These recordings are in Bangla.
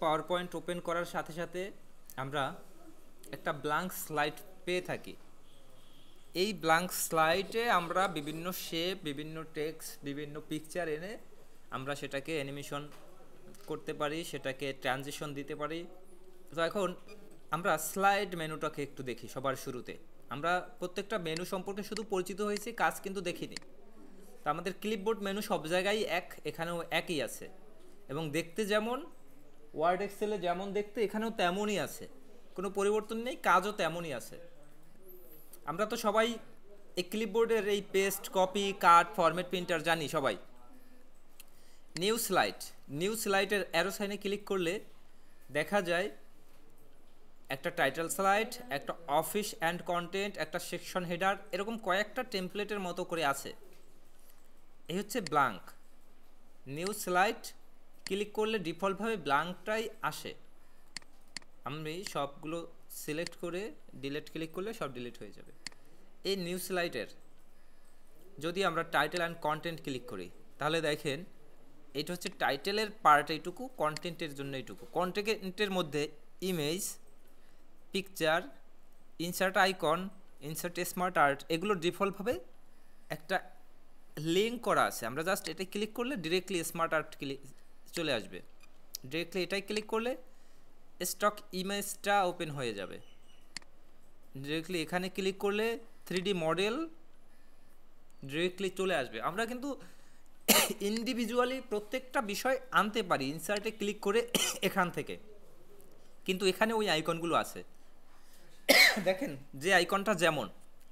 পাওয়ার পয়েন্ট ওপেন করার সাথে সাথে আমরা একটা ব্ল্যাঙ্ক স্লাইড পেয়ে থাকি। এই ব্ল্যাঙ্ক স্লাইডে আমরা বিভিন্ন শেপ, বিভিন্ন টেক্সট, বিভিন্ন পিকচার এনে আমরা সেটাকে অ্যানিমেশন করতে পারি, সেটাকে ট্রানজিশন দিতে পারি। তো এখন আমরা স্লাইড মেনুটাকে একটু দেখি। সবার শুরুতে আমরা প্রত্যেকটা মেনু সম্পর্কে শুধু পরিচিত হয়েছি, কাজ কিন্তু দেখিনি। তো আমাদের ক্লিপবোর্ড মেনু সব জায়গায় এখানেও একই আছে, এবং দেখতে যেমন ওয়ার্ড এক্সেলে যেমন দেখতে এখানেও তেমনই আছে, কোনো পরিবর্তন নেই, কাজও তেমনই আছে। আমরা তো সবাই এই ক্লিপবোর্ডের এই পেস্ট, কপি, কাট, ফরম্যাট প্রিন্টার জানি সবাই। নিউ স্লাইডের অ্যারো সাইনে ক্লিক করলে দেখা যায় একটা টাইটেল স্লাইড, একটা অফিস অ্যান্ড কন্টেন্ট, একটা সেকশন হেডার, এরকম কয়েকটা টেমপ্লেটের মতো করে আছে। এই হচ্ছে ব্ল্যাঙ্ক। নিউ স্লাইড ক্লিক করলে ডিফল্টভাবে ব্ল্যাঙ্কটাই আসে। আমি সবগুলো সিলেক্ট করে ডিলিট ক্লিক করলে সব ডিলিট হয়ে যাবে। এই নিউ স্লাইডের যদি আমরা টাইটেল অ্যান্ড কন্টেন্ট ক্লিক করি তাহলে দেখেন এটা হচ্ছে টাইটেলের পার্ট এইটুকু, কন্টেন্টের জন্য এইটুকু। কন্টেন্টের মধ্যে image, picture, insert icon, insert smart art, এগুলো ডিফল্টভাবে একটা লিঙ্ক করা আছে। আমরা জাস্ট এটা ক্লিক করলে ডিরেক্টলি স্মার্ট আর্ট চলে আসবে। ডিরেক্টলি এটাই ক্লিক করলে স্টক ইমেজটা ওপেন হয়ে যাবে। ডিরেক্টলি এখানে ক্লিক করলে 3D মডেল ডিরেক্টলি চলে আসবে। আমরা কিন্তু ইন্ডিভিজুয়ালি প্রত্যেকটা বিষয় আনতে পারি ইনসার্টে ক্লিক করে এখান থেকে, কিন্তু এখানে ওই আইকনগুলো আছে। দেখেন যে আইকনটা যেমন,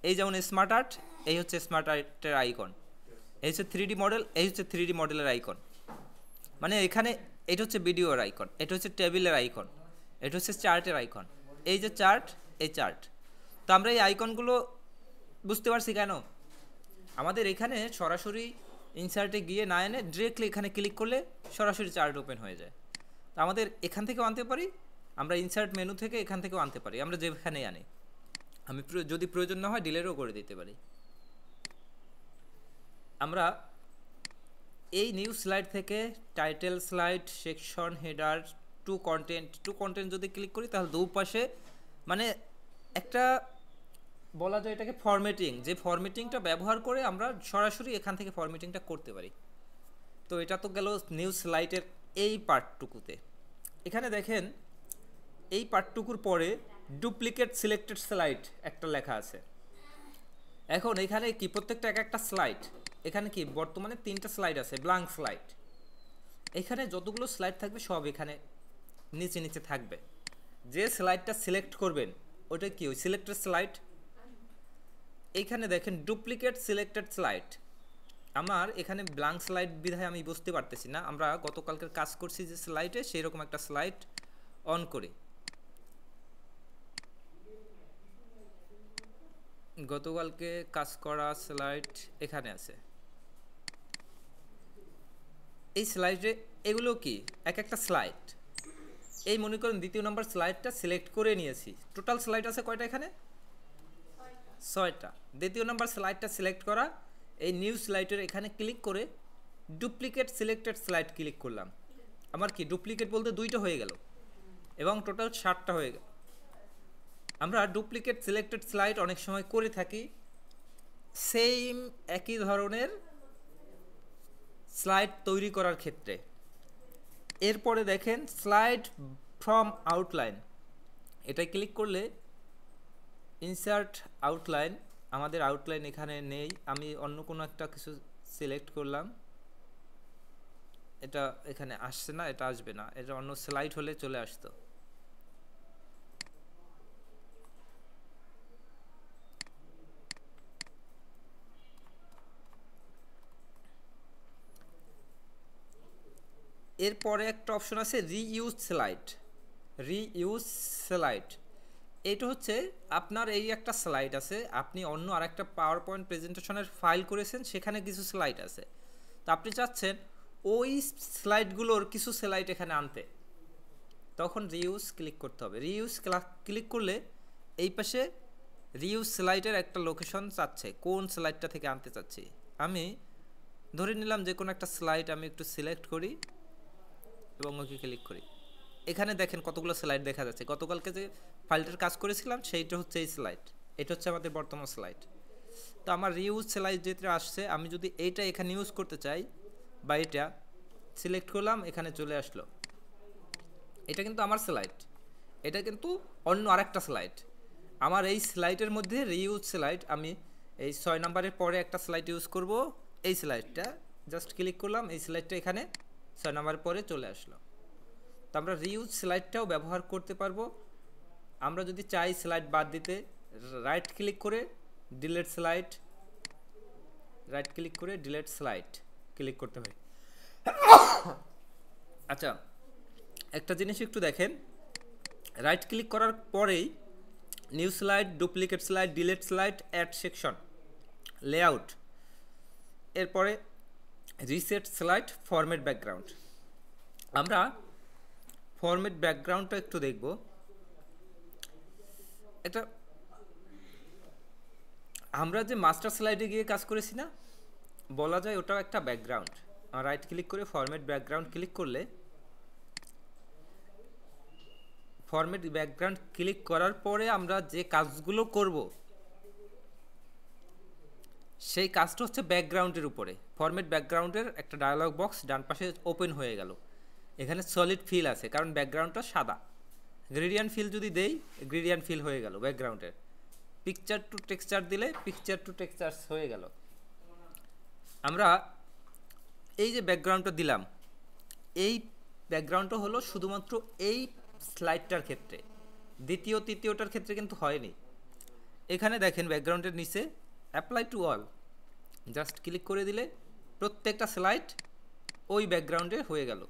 এই যেমন স্মার্ট আর্ট, এই হচ্ছে স্মার্ট আর্টের আইকন, এই হচ্ছে 3D মডেল, এই হচ্ছে 3D মডেলের আইকন। মানে এখানে এটা হচ্ছে ভিডিওর আইকন, এটা হচ্ছে টেবিলের আইকন, এটা হচ্ছে চার্টের আইকন, এই যে চার্ট, এই চার্ট। তো আমরা এই আইকনগুলো বুঝতে পারছি কেন? আমাদের এখানে সরাসরি ইনসার্টে গিয়ে না এনে ডিরেক্টলি এখানে ক্লিক করলে সরাসরি চার্ট ওপেন হয়ে যায়। তো আমাদের এখান থেকেও আনতে পারি, আমরা ইনসার্ট মেনু থেকে এখান থেকেও আনতে পারি, আমরা যেখানেই আনি। আমি যদি প্রয়োজন না হয় ডিলেটও করে দিতে পারি। আমরা এই নিউ স্লাইড থেকে title slide, section header, two content যদি ক্লিক করি তাহলে দুপাশে মানে একটা বলা যায় এটাকে ফরম্যাটিং, যে ফরম্যাটিংটা ব্যবহার করে আমরা সরাসরি এখান থেকে ফরম্যাটিংটা করতে পারি। তো এটা তো গেল নিউ স্লাইডের এই পার্টটুকুতে। এখানে দেখেন এই পার্টটুকুর পরে ডুপ্লিকেট সিলেক্টেড স্লাইড একটা লেখা আছে। এখন এখানে কি প্রত্যেকটা এক একটা স্লাইড, এখানে কি বর্তমানে 3টা স্লাইড আছে, ব্ল্যাঙ্ক স্লাইড। এখানে যতগুলো স্লাইড থাকবে সব এখানে নিচে নিচে থাকবে। যে স্লাইডটা সিলেক্ট করবেন ওটা কি ওই সিলেক্টেড স্লাইড। এইখানে দেখেন ডুপ্লিকেট সিলেক্টেড স্লাইড। আমার এখানে ব্ল্যাঙ্ক স্লাইড বিধায় আমি বুঝতে পারতেছি না। আমরা গতকালকের কাজ করছি যে স্লাইডে, সেই রকম একটা স্লাইড অন করি। গতকালকে কাজ করা স্লাইড এখানে আছে। এই স্লাইডে এগুলো কি এক একটা স্লাইড। এই মনে করেন দ্বিতীয় নম্বর স্লাইডটা সিলেক্ট করে নিয়েছি। টোটাল স্লাইড আছে কয়টা? এখানে 6টা। দ্বিতীয় নম্বর স্লাইডটা সিলেক্ট করা, এই নিউ স্লাইডের এখানে ক্লিক করে ডুপ্লিকেট সিলেক্টেড স্লাইড ক্লিক করলাম। আমার কি ডুপ্লিকেট বলতে 2টা হয়ে গেল এবং টোটাল 7টা হয়ে গেল। আমরা ডুপ্লিকেট সিলেক্টেড স্লাইড অনেক সময় করে থাকি সেম একই ধরনের স্লাইড তৈরি করার ক্ষেত্রে। এরপরে দেখেন স্লাইড ফ্রম আউটলাইন, এটাই ক্লিক করলে ইনসার্ট আউটলাইন, আমাদের আউটলাইন এখানে নেই। আমি অন্য কোনো একটা কিছু সিলেক্ট করলাম, এটা এখানে আসছে না, এটা আসবে না, এটা অন্য স্লাইড হলে চলে আসতো। এরপরে একটা অপশন আছে রিইউজ স্লাইড। এটা হচ্ছে আপনার এই একটা স্লাইড আছে, আপনি অন্য আরেকটা পাওয়ার পয়েন্ট প্রেজেন্টেশনের ফাইল করেছেন, সেখানে কিছু স্লাইড আছে। তো আপনি চাচ্ছেন ওই স্লাইডগুলোর কিছু স্লাইড এখানে আনতে, তখন রিইউজ ক্লিক করতে হবে। রিইউজ ক্লিক করলে এই পাশে রিইউজ স্লাইডের একটা লোকেশন চাচ্ছে, কোন স্লাইডটা থেকে আনতে চাচ্ছি। আমি ধরে নিলাম যে কোনো একটা স্লাইড আমি একটু সিলেক্ট করি এবং ওকে ক্লিক করি। এখানে দেখেন কতগুলো স্লাইড দেখা যাচ্ছে, গতকালকে যে ফাইলটার কাজ করেছিলাম সেইটা হচ্ছে এই স্লাইড, এটা হচ্ছে আমাদের বর্তমান স্লাইড। তো আমার রিউজ স্লাইড যেটা আসছে, আমি যদি এইটা এখানে ইউজ করতে চাই বা এটা সিলেক্ট করলাম, এখানে চলে আসলো, এটা কিন্তু আমার স্লাইড, এটা কিন্তু অন্য আরেকটা স্লাইড। আমার এই স্লাইডের মধ্যে রিউজ স্লাইড, আমি এই 6 নম্বরের পরে একটা স্লাইড ইউজ করব, এই স্লাইডটা জাস্ট ক্লিক করলাম, এই স্লাইডটা এখানে 6 নম্বরের পরে চলে আসলো। তো আমরা রিউজ স্লাইডটাও ব্যবহার করতে পারবো। আমরা যদি চাই স্লাইড বাদ দিতে, রাইট ক্লিক করে ডিলিট স্লাইড, রাইট ক্লিক করে ডিলিট স্লাইড ক্লিক করতে হয়। আচ্ছা, একটা জিনিস একটু দেখেন, রাইট ক্লিক করার পরেই new slide, duplicate slide, delete slide, add section, layout, এরপরে রিসেট স্লাইড, ফরম্যাট ব্যাকগ্রাউন্ড। আমরা ফরম্যাট ব্যাকগ্রাউন্ডটা একটু দেখব। এটা আমরা যে মাস্টার স্লাইডে গিয়ে কাজ করেছি না, বলা যায় ওটাও একটা ব্যাকগ্রাউন্ড। রাইট ক্লিক করে ফরম্যাট ব্যাকগ্রাউন্ড ক্লিক করলে, ফরম্যাট ব্যাকগ্রাউন্ড ক্লিক করার পরে আমরা যে কাজগুলো করব সেই কাজটা হচ্ছে ব্যাকগ্রাউন্ডের উপরে। ফরম্যাট ব্যাকগ্রাউন্ডের একটা ডায়ালগ বক্স ডান পাশে ওপেন হয়ে গেল, এখানে সলিড ফিল আছে কারণ ব্যাকগ্রাউন্ডটা সাদা। গ্রেডিয়েন্ট ফিল যদি দেই, গ্রেডিয়েন্ট ফিল হয়ে গেল ব্যাকগ্রাউন্ডের। পিকচার টু টেক্সচার দিলে পিকচার টু টেক্সচার হয়ে গেল। আমরা এই যে ব্যাকগ্রাউন্ডটা দিলাম, এই ব্যাকগ্রাউন্ডটা হলো শুধুমাত্র এই স্লাইডটার ক্ষেত্রে, দ্বিতীয় তৃতীয়টার ক্ষেত্রে কিন্তু হয়নি। এখানে দেখেন ব্যাকগ্রাউন্ডের নিচে apply to all, just click করে দিলে প্রত্যেকটা স্লাইড ওই ব্যাকগ্রাউন্ডে হয়ে গেল।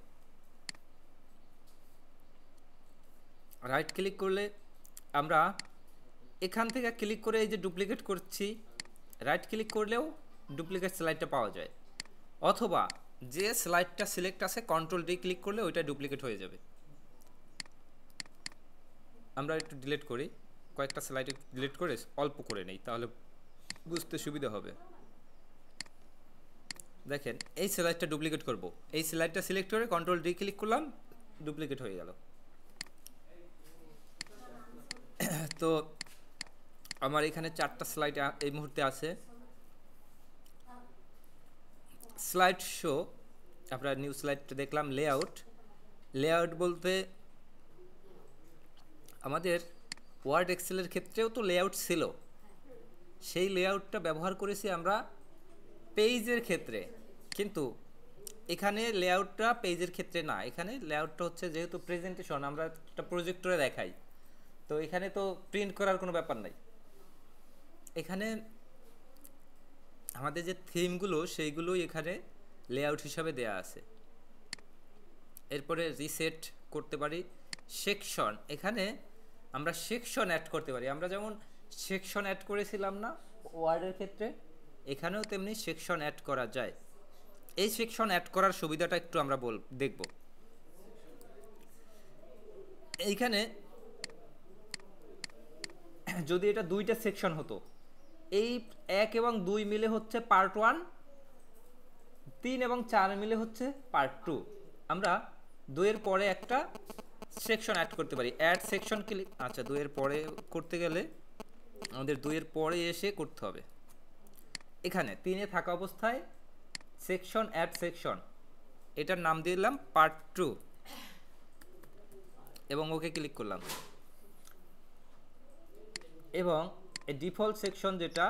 রাইট ক্লিক করলে আমরা এখান থেকে ক্লিক করে এই যে ডুপ্লিকেট করছি, রাইট ক্লিক করলেও ডুপ্লিকেট স্লাইডটা পাওয়া যায়, অথবা যে স্লাইডটা সিলেক্ট আছে কন্ট্রোল ডি ক্লিক করলে ওইটা ডুপ্লিকেট হয়ে যাবে। আমরা একটু ডিলিট করি, কয়েকটা স্লাইড ডিলিট করে অল্প করে নেই, তাহলে বুঝতে সুবিধা হবে। দেখেন এই স্লাইডটা ডুপ্লিকেট করব, এই স্লাইডটা সিলেক্ট করে কন্ট্রোল ডি ক্লিক করলাম, ডুপ্লিকেট হয়ে গেল। তো আমার এখানে 4টা স্লাইড এই মুহূর্তে আছে। স্লাইড শো, আমরা নিউ স্লাইডটা দেখলাম। লেআউট, লেআউট বলতে আমাদের ওয়ার্ড এক্সেলের ক্ষেত্রেও তো লেআউট ছিল, সেই লেআউটটা ব্যবহার করেছি আমরা পেজের ক্ষেত্রে, কিন্তু এখানে লেআউটটা পেজের ক্ষেত্রে না, এখানে লেআউটটা হচ্ছে যেহেতু প্রেজেন্টেশন, আমরা একটা প্রজেক্টরে দেখাই, তো এখানে তো প্রিন্ট করার কোনো ব্যাপার নাই। এখানে আমাদের যে থিমগুলো সেইগুলোই এখানে লেআউট হিসাবে দেয়া আছে। এরপরে রিসেট করতে পারি। সেকশন, এখানে আমরা সেকশন অ্যাড করতে পারি। আমরা যেমন সেকশন অ্যাড করেছিলাম না ওয়ার্ডের ক্ষেত্রে, এখানেও তেমনি সেকশন অ্যাড করা যায়। এই সেকশন অ্যাড করার সুবিধাটা একটু আমরা দেখব। এইখানে যদি এটা 2টা সেকশন হতো, এই 1 এবং 2 মিলে হচ্ছে পার্ট 1, 3 এবং 4 মিলে হচ্ছে পার্ট 2। আমরা 2 এর পরে একটা সেকশন অ্যাড করতে পারি, অ্যাড সেকশন ক্লিক। আচ্ছা, 2 এর পরে করতে গেলে আমাদের 2 এর পরে এসে করতে হবে। এখানে 3 এ থাকা অবস্থায় সেকশন, অ্যাড সেকশন, এটার নাম দিলাম পার্ট 2 এবং ওকে ক্লিক করলাম। এবং এই ডিফল্ট সেকশন যেটা,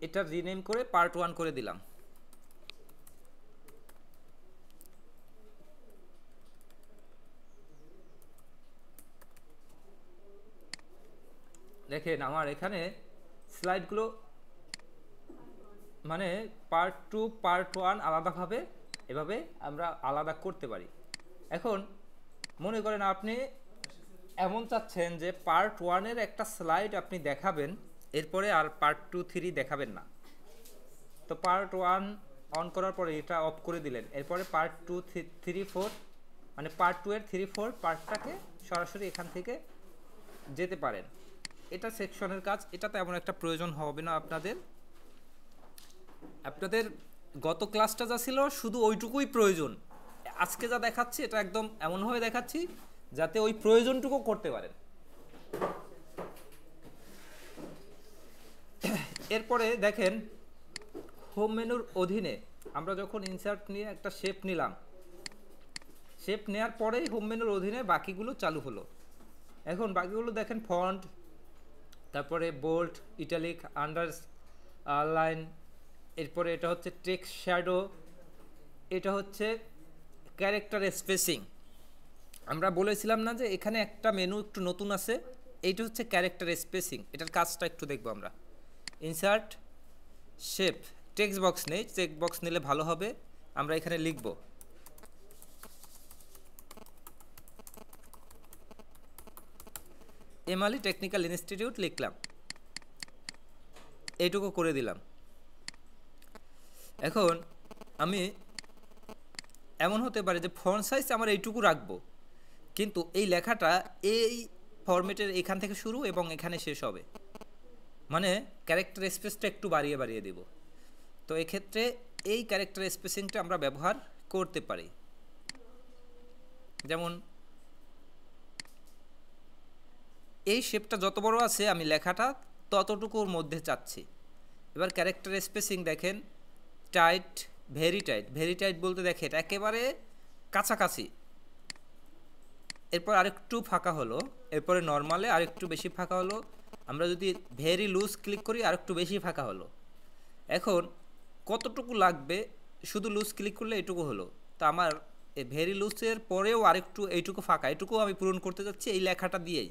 এটা রিনেম করে পার্ট 1 করে দিলাম। দেখেন আমার এখানে স্লাইডগুলো মানে পার্ট 2 পার্ট 1 আলাদাভাবে এভাবে আমরা আলাদা করতে পারি। এখন মনে করেন আপনি এমন চাচ্ছেন যে পার্ট 1 এর একটা স্লাইড আপনি দেখাবেন, এরপরে আর পার্ট 2 3 দেখাবেন না। তো পার্ট 1 অন করার পরে এটা অফ করে দিলেন, এরপরে পার্ট 2 3 4 মানে পার্ট 2 এর 3 4 পার্টটাকে সরাসরি এখান থেকে যেতে পারেন। এটা সেকশনের কাজ, এটা তেমন একটা প্রয়োজন হবে না আপনাদের। আপনাদের গত ক্লাসটা যা ছিল শুধু ওইটুকুই প্রয়োজন, আজকে যা দেখাচ্ছি এটা একদম এমনভাবে দেখাচ্ছি যাতে ওই প্রয়োজনটুকু করতে পারেন। এরপরে দেখেন হোম মেনুর অধীনে আমরা যখন ইনসার্ট নিয়ে একটা শেপ নিলাম, শেপ নেওয়ার পরেই হোম মেনুর অধীনে বাকিগুলো চালু হলো। এখন বাকিগুলো দেখেন ফন্ট, তারপরে বোল্ড, ইটালিক, আন্ডারলাইন, এরপরে এটা হচ্ছে টেক্সট শ্যাডো, এটা হচ্ছে ক্যারেক্টার স্পেসিং। আমরা বলেছিলাম না যে এখানে একটা মেনু একটু নতুন আছে, এইটা হচ্ছে ক্যারেক্টার স্পেসিং। এটার কাজটা একটু দেখবো আমরা। ইনসার্ট শেপ, টেক্সট বক্স নেই, টেক্সট বক্স নিলে ভালো হবে। আমরা এখানে লিখব এমআলি টেকনিক্যাল ইনস্টিটিউট, লিখলাম, এইটুকু করে দিলাম। এখন আমি এমন হতে পারে যে ফন্ট সাইজ আমার এইটুকু রাখবো, কিন্তু এই লেখাটা এই ফরম্যাটের এখান থেকে শুরু এবং এখানে শেষ হবে, মানে ক্যারেক্টার স্পেসটা একটু বাড়িয়ে বাড়িয়ে দেব। তো এক্ষেত্রে এই ক্যারেক্টার স্পেসিংটা আমরা ব্যবহার করতে পারি। যেমন এই শেপটা যত বড় আছে আমি লেখাটা ততটুকুর মধ্যে চাচ্ছি। এবার ক্যারেক্টার স্পেসিং দেখেন tight, very tight. Very tight বলতে দেখে এটা একেবারে কাছাকাছি, এরপর আরেকটু ফাঁকা হলো, এরপরে নর্মালে আরেকটু বেশি ফাঁকা হলো। আমরা যদি ভেরি লুজ ক্লিক করি আরেকটু বেশি ফাঁকা হলো। এখন কতটুকু লাগবে, শুধু লুজ ক্লিক করলে এইটুকু হলো। তো আমার এই ভেরি লুজের পরেও আরেকটু এইটুকু ফাঁকা, এইটুকু আমি পূরণ করতে যাচ্ছি এই লেখাটা দিয়েই।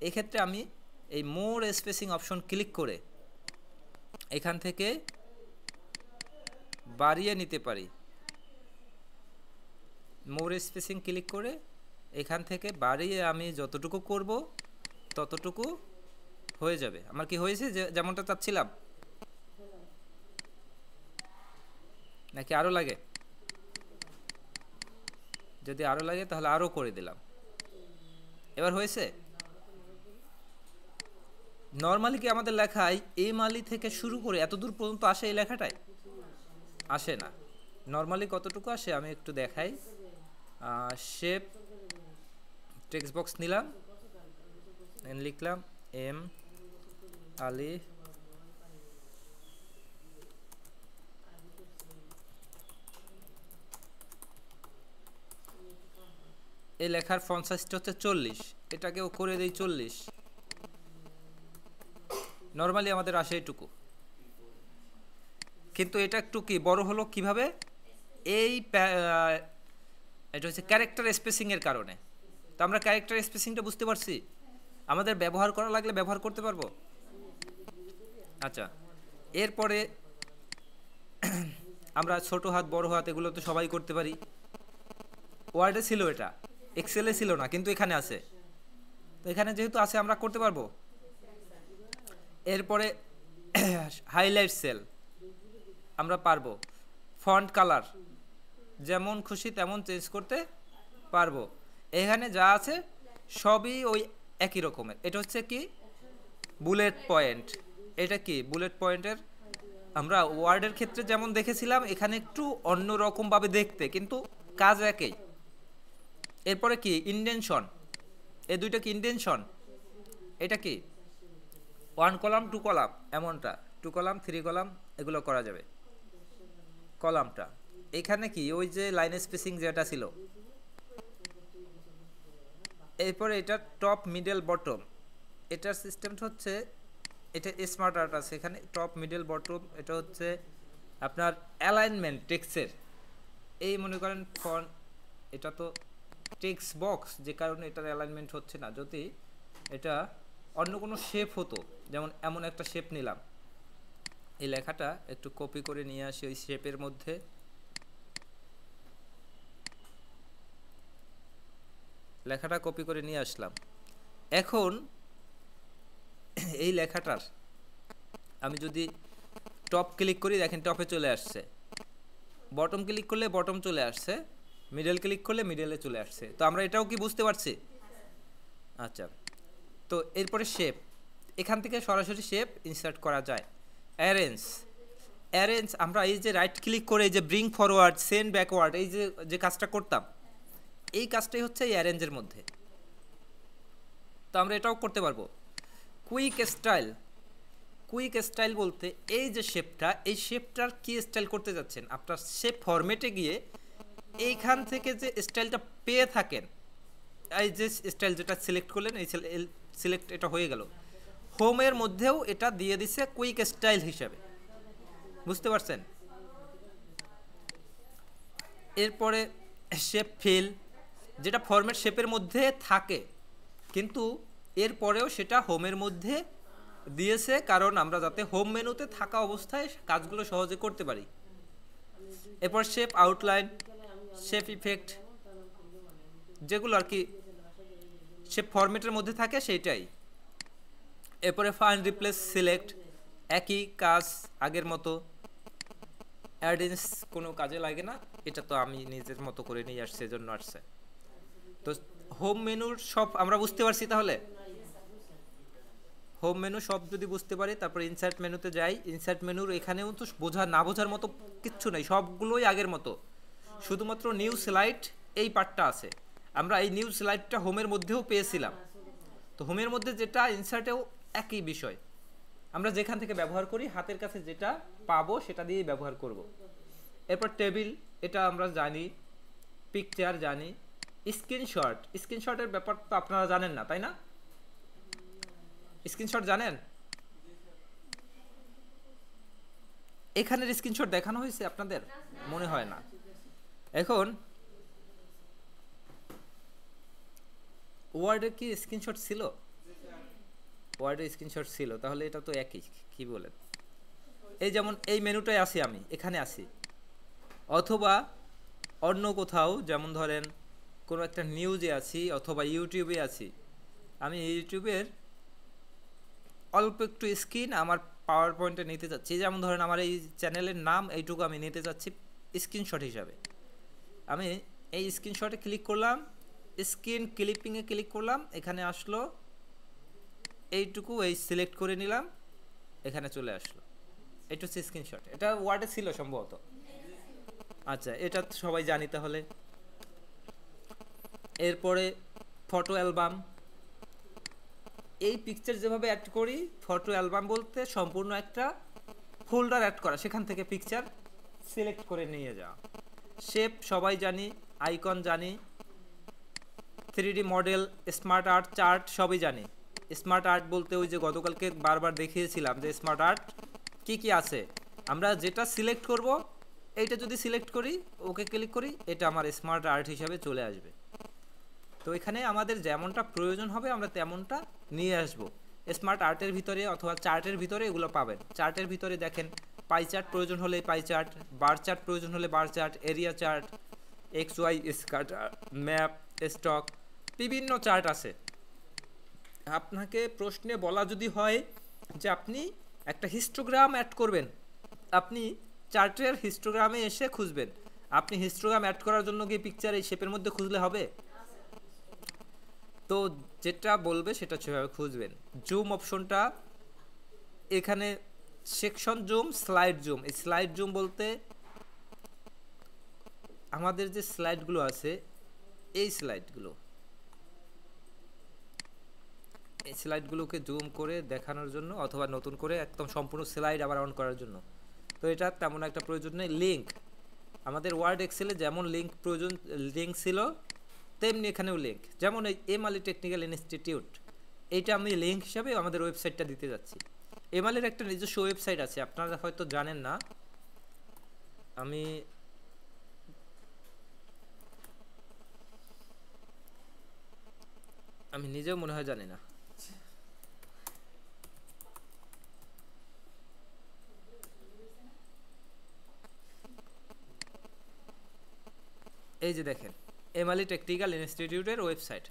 এক্ষেত্রে আমি এই মোর স্পেসিং অপশন ক্লিক করে এখান থেকে বাড়িয়ে নিতে পারি। মোর স্পেসিং ক্লিক করে এখান থেকে বাড়িয়ে আমি যতটুকু করব ততটুকু হয়ে যাবে। আমার কি হয়েছে যেমনটা চাচ্ছিলাম, নাকি আরও লাগে? যদি আরও লাগে তাহলে আরও করে দিলাম। এবার হয়েছে? নর্মালি কি আমাদের লেখায় এমআলি থেকে শুরু করে এত দূর পর্যন্ত আসে এই লেখাটায়? আসে না। নর্মালি কতটুকু আসে আমি একটু দেখাই। শেপ, টেক্সট বক্স নিলাম, লিখলাম এম আলি, এই লেখার ফন্ট সাইজটা হচ্ছে 40, এটাকেও করে দেই 40। নর্মালি আমাদের আসে এইটুকু, কিন্তু এটা একটু কি বড় হলো কিভাবে? এটা হচ্ছে ক্যারেক্টার স্পেসিং এর কারণে। তো আমরা ক্যারেক্টার স্পেসিংটা বুঝতে পারছি, আমাদের ব্যবহার করা লাগলে ব্যবহার করতে পারবো। আচ্ছা, এরপরে আমরা ছোট হাত বড় হাত এগুলো তো সবাই করতে পারি। ওয়ার্ডে ছিল এটা, এক্সেলে ছিল না, কিন্তু এখানে আছে। তো এখানে যেহেতু আছে আমরা করতে পারবো। এরপরে হাইলাইট সেল আমরা পারবো। ফন্ট কালার যেমন খুশি তেমন চেঞ্জ করতে পারবো। এখানে যা আছে সবই ওই একই রকমের। এটা হচ্ছে কি বুলেট পয়েন্ট। এটা কি বুলেট পয়েন্টের, আমরা ওয়ার্ডের ক্ষেত্রে যেমন দেখেছিলাম এখানে একটু অন্য রকমভাবে দেখতে, কিন্তু কাজ একই। এরপরে কি ইনডেনশন, এই দুইটা কি ইনডেনশন। এটা কি 1 কলাম 2 কলাম, এমনটা 2 কলাম 3 কলাম এগুলো করা যাবে। কলামটা এখানে কি ওই যে লাইন স্পেসিং যেটা ছিল। এরপরে এটা টপ মিডল বটম, এটার সিস্টেমটা হচ্ছে এটা স্মার্ট আর্ট আছে এখানে। টপ মিডল বটম এটা হচ্ছে আপনার অ্যালাইনমেন্ট টেক্সটের। এই মনে করেন ফন্ট, এটা তো টেক্সট বক্স, যে কারণে এটার অ্যালাইনমেন্ট হচ্ছে না। যদি এটা অন্য কোনো শেপ হতো, যেমন এমন একটা শেপ নিলাম, এই লেখাটা একটু কপি করে নিয়ে আসি ওই শেপের মধ্যে, লেখাটা কপি করে নিয়ে আসলাম। এখন এই লেখাটার আমি যদি টপ ক্লিক করি দেখেন টপে চলে আসছে, বটম ক্লিক করলে বটম চলে আসছে, মিডল ক্লিক করলে মিডলে চলে আসছে। তো আমরা এটাও কি বুঝতে পারছি? আচ্ছা, তো এরপরে শেপ, এখান থেকে সরাসরি শেপ ইনসার্ট করা যায়। অ্যারেঞ্জ, অ্যারেঞ্জ আমরা এই যে রাইট ক্লিক করে এই যে ব্রিং ফরওয়ার্ড সেন্ড ব্যাকওয়ার্ড এই যে যে কাজটা করতাম, এই কাজটাই হচ্ছে এই অ্যারেঞ্জের মধ্যে। তো আমরা এটাও করতে পারবো। কুইক স্টাইল, কুইক স্টাইল বলতে এই যে শেপটা, এই শেপটার কি স্টাইল করতে যাচ্ছেন আপনার শেপ ফরম্যাটে গিয়ে এইখান থেকে যে স্টাইলটা পেয়ে থাকেন, এই যে স্টাইল যেটা সিলেক্ট করলেন এই সিলেক্ট এটা হয়ে গেল, হোমের মধ্যেও এটা দিয়ে দিছে কুইক স্টাইল হিসাবে, বুঝতে পারছেন? এরপরে শেপ ফিল, যেটা ফরম্যাট শেপের মধ্যে থাকে কিন্তু এরপরেও সেটা হোমের মধ্যে দিয়েছে, কারণ আমরা যাতে হোম মেনুতে থাকা অবস্থায় কাজগুলো সহজে করতে পারি। এরপর শেপ আউটলাইন, শেপ ইফেক্ট, যেগুলো আর কি শেপ ফরম্যাটের মধ্যে থাকে সেইটাই। এরপরে ফাইন্ড রিপ্লেস সিলেক্ট, একই কাজ আগের মতো। অ্যাডেন্স কোনো কাজে লাগে না, এটা তো আমি নিজের মতো করে নিয়ে আসছি, এজন্য আসছে। তো হোম মেনুর সব আমরা বুঝতে পারছি। তাহলে হোম মেনু সব যদি বুঝতে পারি, তারপর ইনসার্ট মেনুতে যাই। ইনসার্ট মেনুর এখানেও তো বোঝা না বোঝার মতো কিচ্ছু নেই, সবগুলোই আগের মতো, শুধুমাত্র নিউ স্লাইড এই পার্টটা আছে। আমরা এই নিউ স্লাইডটা হোমের মধ্যেও পেয়েছিলাম, তো হোমের মধ্যে যেটা ইনসার্টেও একই বিষয়, আমরা যেখান থেকে ব্যবহার করি হাতের কাছে যেটা পাবো সেটা দিয়েই ব্যবহার করব। এরপর টেবিল, এটা আমরা জানি। পিকচার জানি। স্ক্রিনশট, স্ক্রিনশটের ব্যাপার তো আপনারা জানেন না, তাই না? স্ক্রিনশট জানেন? এখানের স্ক্রিনশট দেখানো হয়েছে আপনাদের? মনে হয় না। এখন ওয়ার্ডে কি স্ক্রিনশট ছিল? ওয়ার্ডে স্ক্রিনশট ছিল, তাহলে এটা তো একই, কি বলেন? এই যেমন এই মেনুটায় আসি, আমি এখানে আসি, অথবা অন্য কোথাও, যেমন ধরেন কোনো একটা নিউজে আছি অথবা ইউটিউবে আছি, আমি ইউটিউবের অল্প একটু স্ক্রিন আমার পাওয়ার পয়েন্টে নিতে চাচ্ছি, যেমন ধরেন আমার এই চ্যানেলের নাম এইটুকু আমি নিতে চাচ্ছি স্ক্রিনশট হিসাবে। আমি এই স্ক্রিনশটে ক্লিক করলাম, স্ক্রিন ক্লিপিংয়ে ক্লিক করলাম, এখানে আসলো, এইটুকু এই সিলেক্ট করে নিলাম, এখানে চলে আসলো। এটা হচ্ছে স্ক্রিনশট। এটা ওয়ার্ডে ছিল সম্ভবত। আচ্ছা, এটা সবাই জানি তাহলে। এরপরে ফটো অ্যালবাম, এই পিকচার যেভাবে অ্যাড করি, ফটো অ্যালবাম বলতে সম্পূর্ণ একটা ফোল্ডার অ্যাড করা, সেখান থেকে পিকচার সিলেক্ট করে নিয়ে যাওয়া। শেপ সবাই জানি, আইকন জানি, 3D model, smart art, chart সবই জানি। স্মার্ট আর্ট বলতে ওই যে গতকালকে বারবার দেখিয়েছিলাম যে স্মার্ট আর্ট কি কি আছে, আমরা যেটা সিলেক্ট করব, এইটা যদি সিলেক্ট করি, ওকে ক্লিক করি, এটা আমার স্মার্ট আর্ট হিসাবে চলে আসবে। তো এখানে আমাদের যেমনটা প্রয়োজন হবে আমরা তেমনটা নিয়ে আসব। স্মার্ট আর্টের ভিতরে অথবা চার্টের ভিতরে এগুলো পাবেন। চার্টের ভিতরে দেখেন পাই চার্ট প্রয়োজন হলে পাই চার্ট, বার চার্ট প্রয়োজন হলে bar chart, area chart, x y scatter, map, stock, বিভিন্ন চার্ট আছে। আপনাকে প্রশ্নে বলা যদি হয় যে আপনি একটা হিস্টোগ্রাম অ্যাড করবেন, আপনি চার্টের হিস্টোগ্রামে এসে খুঁজবেন। আপনি হিস্টোগ্রাম অ্যাড করার জন্য গিয়ে পিকচার এই শেপের মধ্যে খুঁজলে হবে? তো যেটা বলবে সেটা সেভাবে খুঁজবেন। জুম অপশনটা এখানে, সেকশন জুম, স্লাইড জুম। এই স্লাইড জুম বলতে আমাদের যে স্লাইডগুলো আছে, এই স্লাইডগুলোকে জুম করে দেখানোর জন্য, অথবা নতুন করে একদম সম্পূর্ণ স্লাইড আবার অন করার জন্য। তো এটা তেমন একটা প্রয়োজন নেই। লিঙ্ক, আমাদের ওয়ার্ড এক্সেলে যেমন লিঙ্ক প্রয়োজন, লিঙ্ক ছিল, তেমনি এখানেও লিঙ্ক। যেমন এই এম আলী টেকনিক্যাল ইনস্টিটিউট, এইটা আমি লিঙ্ক হিসাবে আমাদের ওয়েবসাইটটা দিতে যাচ্ছি। এম আলীর একটা নিজস্ব ওয়েবসাইট আছে, আপনারা হয়তো জানেন না, আমি নিজেও মনে হয় জানি না। এই যে দেখেন এম আলী টেকনিক্যাল ইনস্টিটিউটের ওয়েবসাইট,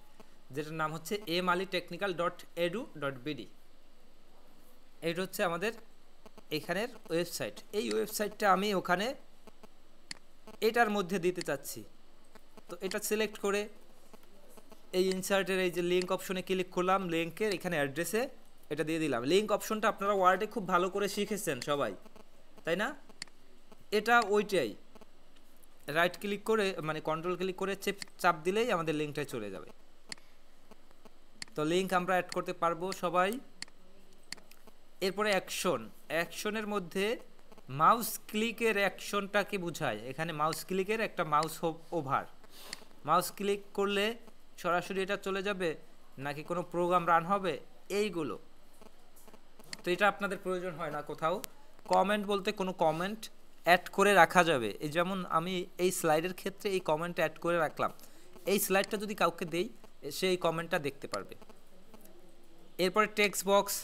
যেটার নাম হচ্ছে emaliteechnical.edu.bd। এইটা হচ্ছে আমাদের এখানের ওয়েবসাইট। এই ওয়েবসাইটটা আমি ওখানে এটার মধ্যে দিতে চাচ্ছি। তো এটা সিলেক্ট করে এই ইনসার্টের এই যে লিঙ্ক অপশনে ক্লিক করলাম, লিঙ্কের এখানে অ্যাড্রেসে এটা দিয়ে দিলাম। লিঙ্ক অপশনটা আপনারা ওয়ার্ডে খুব ভালো করে শিখেছেন সবাই, তাই না? এটা ওইটাই, রাইট ক্লিক করে মানে কন্ট্রোল ক্লিক করে চাপ দিলেই আমাদের লিঙ্কটায় চলে যাবে। তো লিঙ্ক আমরা অ্যাড করতে পারবো সবাই। এরপরে অ্যাকশনের মধ্যে মাউস ক্লিকের অ্যাকশনটাকে বোঝায়। এখানে মাউস ক্লিকের একটা মাউস ওভার, মাউস ক্লিক করলে সরাসরি এটা চলে যাবে নাকি কোনো প্রোগ্রাম রান হবে, এইগুলো। তো এটা আপনাদের প্রয়োজন হয় না কোথাও। কমেন্ট বলতে কোনো কমেন্ট অ্যাড করে রাখা যাবে। এই যেমন আমি এই স্লাইডের ক্ষেত্রে এই কমেন্ট অ্যাড করে রাখলাম, এই স্লাইডটা যদি কাউকে দেই সে এই কমেন্টটা দেখতে পারবে। এরপরে টেক্সট বক্স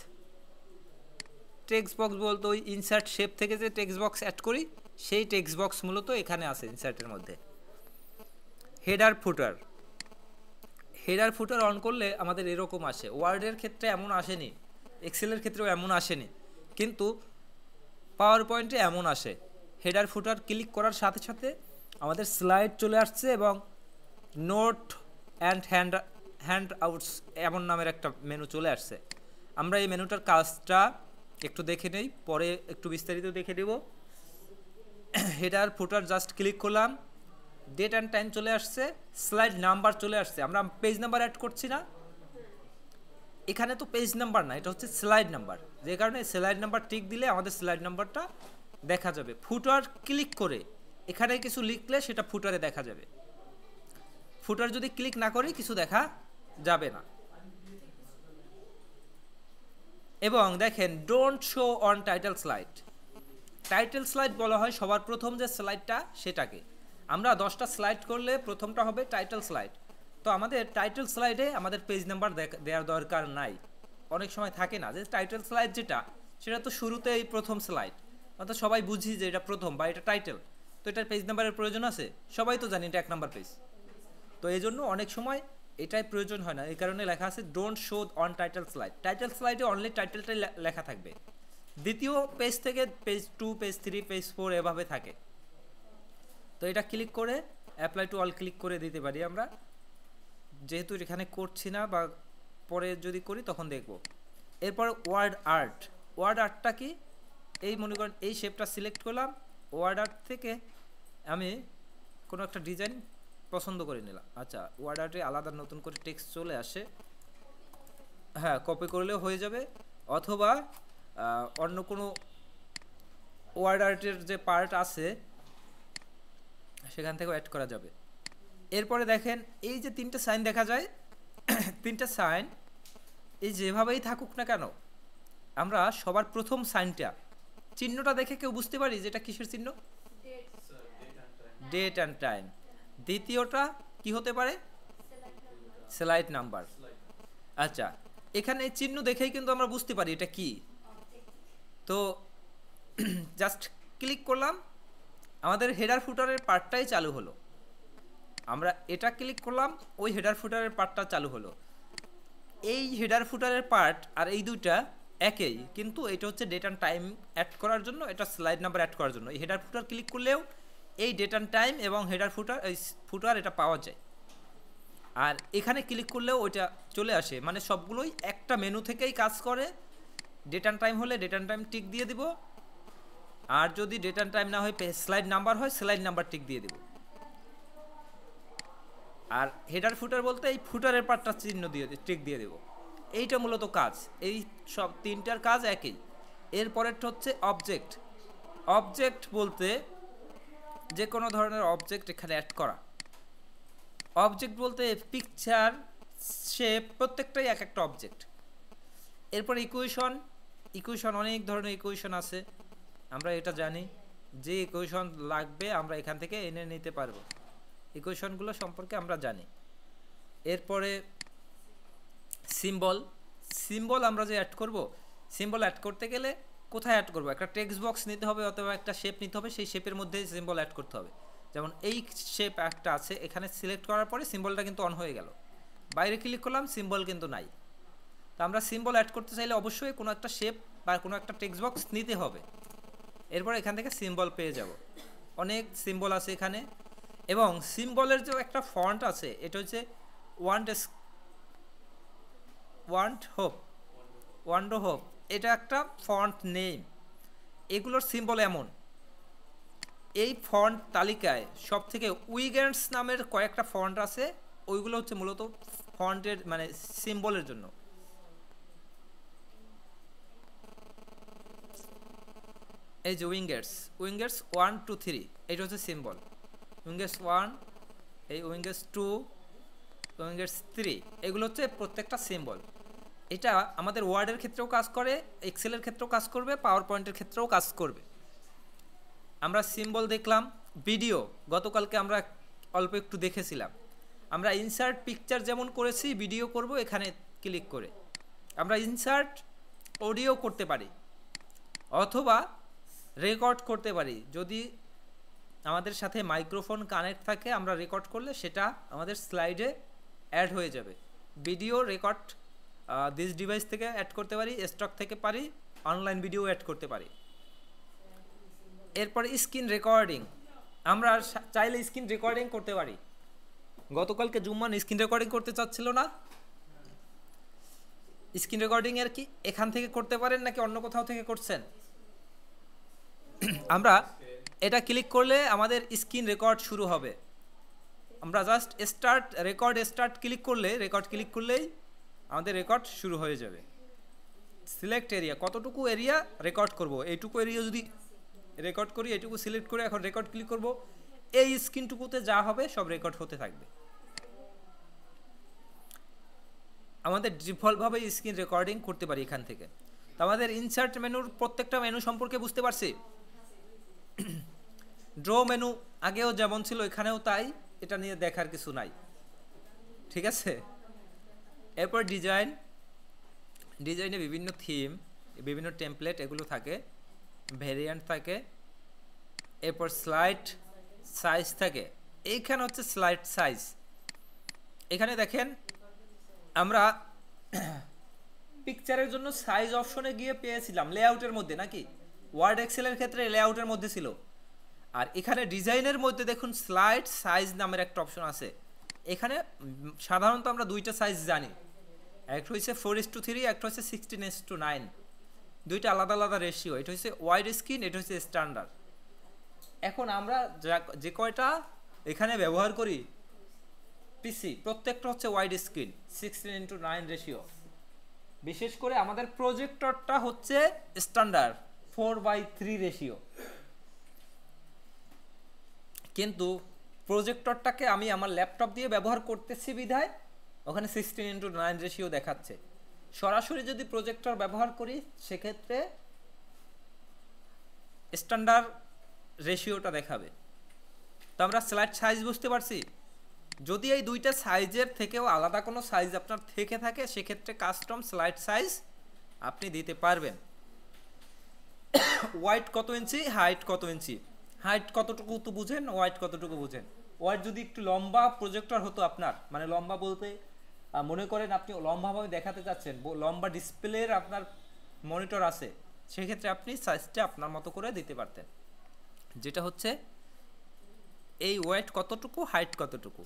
বলতে ওই ইনসার্ট শেপ থেকে যে টেক্সট বক্স অ্যাড করি সেই টেক্সট বক্স মূলত এখানে আছে ইনসার্টের মধ্যে। হেডার ফুটার অন করলে আমাদের এরকম আসে। ওয়ার্ডের ক্ষেত্রে এমন আসেনি, এক্সেলের ক্ষেত্রেও এমন আসেনি, কিন্তু পাওয়ার পয়েন্টে এমন আসে। হেডার ফুটার ক্লিক করার সাথে সাথে আমাদের স্লাইড চলে আসছে এবং নোট অ্যান্ড হ্যান্ড আউটস এমন নামের একটা মেনু চলে আসছে। আমরা এই মেনুটার কাজটা একটু দেখে নেই, পরে একটু বিস্তারিত দেখে দেব। হেডার ফুটার জাস্ট ক্লিক করলাম, ডেট অ্যান্ড টাইম চলে আসছে, স্লাইড নাম্বার চলে আসছে। আমরা পেজ নাম্বার অ্যাড করছি না, এখানে তো পেজ নাম্বার না, এটা হচ্ছে স্লাইড নাম্বার, যে কারণে স্লাইড নাম্বার টিক দিলে আমাদের স্লাইড নাম্বারটা দেখা যাবে। ফুটার ক্লিক করে এখানে কিছু লিখলে সেটা ফুটারে দেখা যাবে। ফুটার যদি ক্লিক না করে কিছু দেখা যাবে না। এবং দেখেন don't show on title slide বলা হয় সবার প্রথম যে স্লাইডটা সেটাকে। আমরা 10টা স্লাইড করলে প্রথমটা হবে টাইটেল স্লাইড। তো আমাদের টাইটেল স্লাইডে আমাদের পেজ নাম্বার দেওয়ার দরকার নাই। অনেক সময় থাকে না যে টাইটেল স্লাইড যেটা সেটা তো শুরুতেই প্রথম স্লাইড, অর্থাৎ সবাই বুঝি যে এটা প্রথম বা এটা টাইটেল, তো এটার পেজ নাম্বারের প্রয়োজন আছে? সবাই তো জানি এটা 1 নাম্বার পেজ। তো এই জন্য অনেক সময় এটাই প্রয়োজন হয় না, এই কারণে লেখা আছে ডোন্ট শো অন টাইটেল স্লাইডে অনলি টাইটেলটাই লেখা থাকবে। দ্বিতীয় পেজ থেকে পেজ 2, পেজ 3, পেজ 4 এভাবে থাকে। তো এটা ক্লিক করে অ্যাপ্লাই টু অল ক্লিক করে দিতে পারি আমরা, যেহেতু এখানে করছি না বা পরে যদি করি তখন দেখব। এরপর ওয়ার্ড আর্টটা কি? এই মনে করেন এই শেপটা সিলেক্ট করলাম, ওয়ার্ড আর্ট থেকে আমি কোনো একটা ডিজাইন পছন্দ করে নিলাম। আচ্ছা, ওয়ার্ড আর্টে আলাদা নতুন করে টেক্সট চলে আসে, হ্যাঁ কপি করলেও হয়ে যাবে, অথবা অন্য কোনো ওয়ার্ড আর্টের যে পার্ট আছে সেখান থেকেও অ্যাড করা যাবে। এরপরে দেখেন এই যে 3টে সাইন দেখা যায়, 3টে সাইন এই যেভাবেই থাকুক না কেন, আমরা সবার প্রথম সাইনটা চিহ্নটা দেখে কেউ বুঝতে পারি যে এটা কিসের চিহ্ন? Date and time. দ্বিতীয়টা কি হতে পারে? Slide number. আচ্ছা, এখানে এই চিহ্ন দেখেই কিন্তু আমরা বুঝতে পারি এটা কি। তো জাস্ট ক্লিক করলাম, আমাদের হেডার ফুটারের পার্টটাই চালু হলো। আমরা এটা ক্লিক করলাম, ওই হেডার ফুটারের পার্টটা চালু হলো। এই হেডার ফুটারের পার্ট আর এই দুইটা একই, কিন্তু এটা হচ্ছে ডেট অ্যান্ড টাইম অ্যাড করার জন্য, এটা স্লাইড নাম্বার অ্যাড করার জন্য। এই হেডার ফুটার ক্লিক করলেও এই ডেট অ্যান্ড টাইম এবং হেডার ফুটার এটা পাওয়া যায়। আর এখানে ক্লিক করলেও ওইটা চলে আসে, মানে সবগুলোই একটা মেনু থেকেই কাজ করে। ডেট অ্যান্ড টাইম হলে ডেট অ্যান্ড টাইম টিক দিয়ে দিব, আর যদি ডেট অ্যান্ড টাইম না হয় স্লাইড নাম্বার হয় স্লাইড নাম্বার টিক দিয়ে দিব। আর হেডার ফুটার বলতে এই ফুটারের পার্টটা চিহ্ন দিয়ে টিক দিয়ে দেব। এইটা মূলত কাজ, এই সব 3টার কাজ একই। এরপরেরটা হচ্ছে অবজেক্ট বলতে যে কোনো ধরনের অবজেক্ট এখানে অ্যাড করা। অবজেক্ট বলতে পিকচার, শেপ প্রত্যেকটাই এক একটা অবজেক্ট। এরপর ইকুয়েশন অনেক ধরনের ইকুয়েশন আছে, আমরা এটা জানি। যে ইকুয়েশন লাগবে আমরা এখান থেকে এনে নিতে পারবো, ইকুয়েশনগুলো সম্পর্কে আমরা জানি। এরপরে সিম্বল আমরা যে অ্যাড করব, সিম্বল অ্যাড করতে গেলে কোথায় অ্যাড করব? একটা টেক্সট বক্স নিতে হবে অথবা একটা শেপ নিতে হবে, সেই শেপের মধ্যে সিম্বল অ্যাড করতে হবে। যেমন এই শেপ একটা আছে, এখানে সিলেক্ট করার পরে সিম্বলটা কিন্তু অন হয়ে গেল, বাইরে ক্লিক করলাম সিম্বল কিন্তু নাই। তো আমরা সিম্বল অ্যাড করতে চাইলে অবশ্যই কোনো একটা শেপ বা কোনো একটা টেক্সট বক্স নিতে হবে। এরপর এখান থেকে সিম্বল পেয়ে যাব, অনেক সিম্বল আছে এখানে। এবং সিম্বলের যে একটা ফন্ট আছে, এটা হচ্ছে ওয়ান্ডো হোপ, এটা একটা ফন্ট নেম। এগুলোর সিম্বল এমন, এই ফন্ট তালিকায় সব থেকে উইগেন্টস নামের কয়েকটা ফন্ট আছে, ওইগুলো হচ্ছে মূলত ফন্টের মানে সিম্বলের জন্য। এই যে উইঙ্গার্স 1 2 3 এটা হচ্ছে সিম্বল। উইঙ্গার্স 1, এই উইঙ্গার্স 2, উইঙ্গার্স 3, এগুলো হচ্ছে প্রত্যেকটা সিম্বল। এটা আমাদের ওয়ার্ডের ক্ষেত্রেও কাজ করে, এক্সেলের ক্ষেত্রেও কাজ করবে, পাওয়ার পয়েন্টের ক্ষেত্রেও কাজ করবে। আমরা সিম্বল দেখলাম। ভিডিও গতকালকে আমরা অল্প একটু দেখেছিলাম। আমরা ইনসার্ট পিকচার যেমন করেছি, ভিডিও করব এখানে ক্লিক করে। আমরা ইনসার্ট অডিও করতে পারি অথবা রেকর্ড করতে পারি। যদি আমাদের সাথে মাইক্রোফোন কানেক্ট থাকে, আমরা রেকর্ড করলে সেটা আমাদের স্লাইডে অ্যাড হয়ে যাবে। ভিডিও রেকর্ড দিস ডিভাইস থেকে অ্যাড করতে পারি, স্টক থেকে পারি, অনলাইন ভিডিও অ্যাড করতে পারি। এরপর স্ক্রিন রেকর্ডিং, আমরা চাইলে স্ক্রিন রেকর্ডিং করতে পারি। গতকালকে জুম্মান স্ক্রিন রেকর্ডিং করতে চাচ্ছিল না। স্ক্রিন রেকর্ডিং এর কি এখান থেকে করতে পারেন নাকি অন্য কোথাও থেকে করছেন? আমরা এটা ক্লিক করলে আমাদের স্ক্রিন রেকর্ড শুরু হবে। আমরা just start record start click করলে, রেকর্ড ক্লিক করলেই আমাদের রেকর্ড শুরু হয়ে যাবে। সিলেক্ট এরিয়া, কতটুকু এরিয়া রেকর্ড করব, এইটুকু এরিয়া যদি রেকর্ড করি, এইটুকু সিলেক্ট করে এখন রেকর্ড ক্লিক করব, এই স্ক্রিনটুকুতে যা হবে সব রেকর্ড হতে থাকবে। আমাদের ডিফল্টভাবে স্ক্রিন রেকর্ডিং করতে পারি এখান থেকে। তো আমাদের ইনসার্ট মেনুর প্রত্যেকটা মেনু সম্পর্কে বুঝতে পারছি। ড্র মেনু আগেও যেমন ছিল এখানেও তাই, এটা নিয়ে দেখার কিছু নাই, ঠিক আছে। এরপর ডিজাইনে বিভিন্ন থিম, বিভিন্ন টেমপ্লেট এগুলো থাকে, ভেরিয়েন্ট থাকে। এরপর স্লাইড সাইজ থাকে। এইখানে হচ্ছে স্লাইড সাইজ। এখানে দেখেন আমরা পিকচারের জন্য সাইজ অপশনে গিয়ে পেয়েছিলাম লেআউটের মধ্যে, নাকি ওয়ার্ড এক্সেলের ক্ষেত্রে লেআউটের মধ্যে ছিল। আর এখানে ডিজাইনের মধ্যে দেখুন স্লাইড সাইজ নামের একটা অপশন আছে। এখানে সাধারণত আমরা দুইটা সাইজ জানি, একটা হচ্ছে 4:3, একটা হচ্ছে 16:9, দুইটা আলাদা আলাদা রেশিও। এটা হচ্ছে ওয়াইড স্ক্রিন, এটা হচ্ছে স্ট্যান্ডার্ড। এখন আমরা যে কয়টা এখানে ব্যবহার করি পিসি, প্রত্যেকটা হচ্ছে ওয়াইড স্ক্রিন 16:9 রেশিও। বিশেষ করে আমাদের প্রজেক্টরটা হচ্ছে স্ট্যান্ডার্ড 4:3 রেশিও। কিন্তু প্রজেক্টরটাকে আমি আমার ল্যাপটপ দিয়ে ব্যবহার করতেছি বিধায় ওখানে 16:9 রেশিও দেখাচ্ছে। সরাসরি যদি প্রজেক্টর ব্যবহার করি সেক্ষেত্রে স্ট্যান্ডার্ড রেশিওটা দেখাবে। তো আমরা স্লাইড সাইজ বুঝতে পারছি। যদি এই দুইটা সাইজের থেকেও আলাদা কোনো সাইজ আপনার থেকে থাকে, সেক্ষেত্রে কাস্টম স্লাইড সাইজ আপনি দিতে পারবেন। ওয়াইড কত ইঞ্চি, হাইট কত ইঞ্চি, হাইট কতটুকু তো বুঝেন, ওয়াইড কতটুকু বুঝেন। ওয়াইড যদি একটু লম্বা প্রজেক্টর হতো আপনার, মানে লম্বা বলতে মনে করেন আপনি লম্বাভাবে দেখাতে চাচ্ছেন, লম্বা ডিসপ্লের আপনার মনিটর আছে, সেক্ষেত্রে আপনি সাইজটা আপনার মতো করে দিতে পারতেন। যেটা হচ্ছে এই ওয়াইড কতটুকু, হাইট কতটুকু।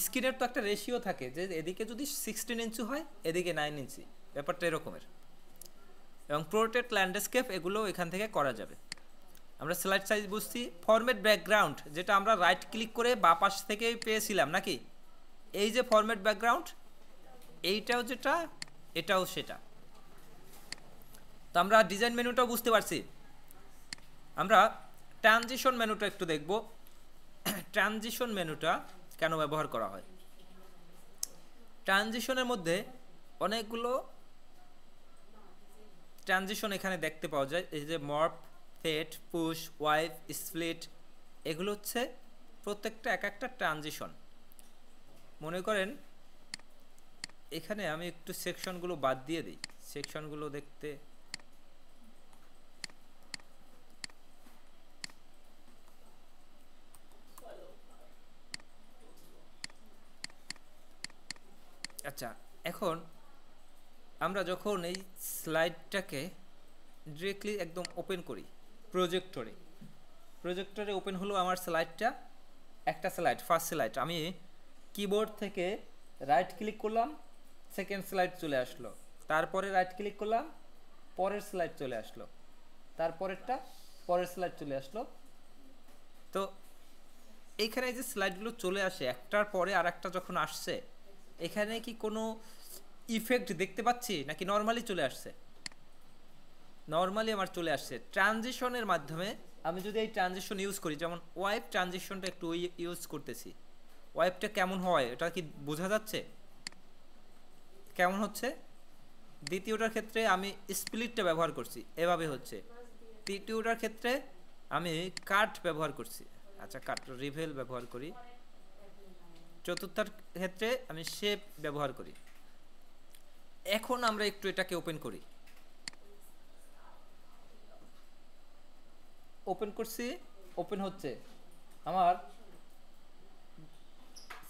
স্ক্রিনের তো একটা রেশিও থাকে যে এদিকে যদি 16 ইঞ্চি হয়, এদিকে 9 ইঞ্চি, ব্যাপারটা এরকমের। এবং প্রোটেক্ট ল্যান্ডস্কেপ এগুলো এখান থেকে করা যাবে। আমরা স্লাইড সাইজ বুঝছি। ফরম্যাট ব্যাকগ্রাউন্ড, যেটা আমরা রাইট ক্লিক করে বাঁ পাশ থেকেই পেয়েছিলাম নাকি, এই যে ফরম্যাট ব্যাকগ্রাউন্ড, এইটাও যেটা, এটাও সেটা। তো আমরা ডিজাইন মেনুটাও বুঝতে পারছি। আমরা ট্রানজিশন মেনুটা একটু দেখব। ট্রানজিশন মেনুটা কেন ব্যবহার করা হয়। ট্রানজিশনের মধ্যে অনেকগুলো ট্রানজিশন এখানে দেখতে পাওয়া যায়। এই যে morph, fade, push, wipe, split, এগুলো হচ্ছে প্রত্যেকটা এক একটা ট্রানজিশন। মনে করেন এখানে আমি একটু সেকশনগুলো বাদ দিয়ে দিই, সেকশনগুলো দেখতে আচ্ছা। এখন আমরা যখন এই স্লাইডটাকে ডিরেক্টলি একদম ওপেন করি প্রজেক্টরে ওপেন হলো আমার স্লাইডটা, একটা স্লাইড, ফার্স্ট স্লাইড। আমি কিবোর্ড থেকে রাইট ক্লিক করলাম, সেকেন্ড স্লাইড চলে আসলো, তারপরে রাইট ক্লিক করলাম, পরের স্লাইড চলে আসলো, তারপরেরটা পরের স্লাইড চলে আসলো, তো এইখানে যে স্লাইডগুলো চলে আসে একটার পরে আর একটা যখন আসছে, এখানে কি কোনো ইফেক্ট দেখতে পাচ্ছি নাকি নর্মালি চলে আসছে? নর্মালি আমার চলে আসছে। ট্রানজিশনের মাধ্যমে আমি যদি এই ট্রানজিশন ইউজ করি, যেমন ওয়াইপ ট্রানজিশনটা একটু ইউজ করতেছি, ওয়াইপটা কেমন হয় এটা কি বোঝা যাচ্ছে কেমন হচ্ছে? দ্বিতীয়টার ক্ষেত্রে আমি স্প্লিটটা ব্যবহার করছি, এভাবে হচ্ছে। তৃতীয়টার ক্ষেত্রে আমি কাট ব্যবহার করছি, আচ্ছা কাট রিভেল ব্যবহার করি। চতুর্থটার ক্ষেত্রে আমি শেপ ব্যবহার করি। এখন আমরা একটু এটাকে ওপেন করি, ওপেন করছি, ওপেন হচ্ছে। আমার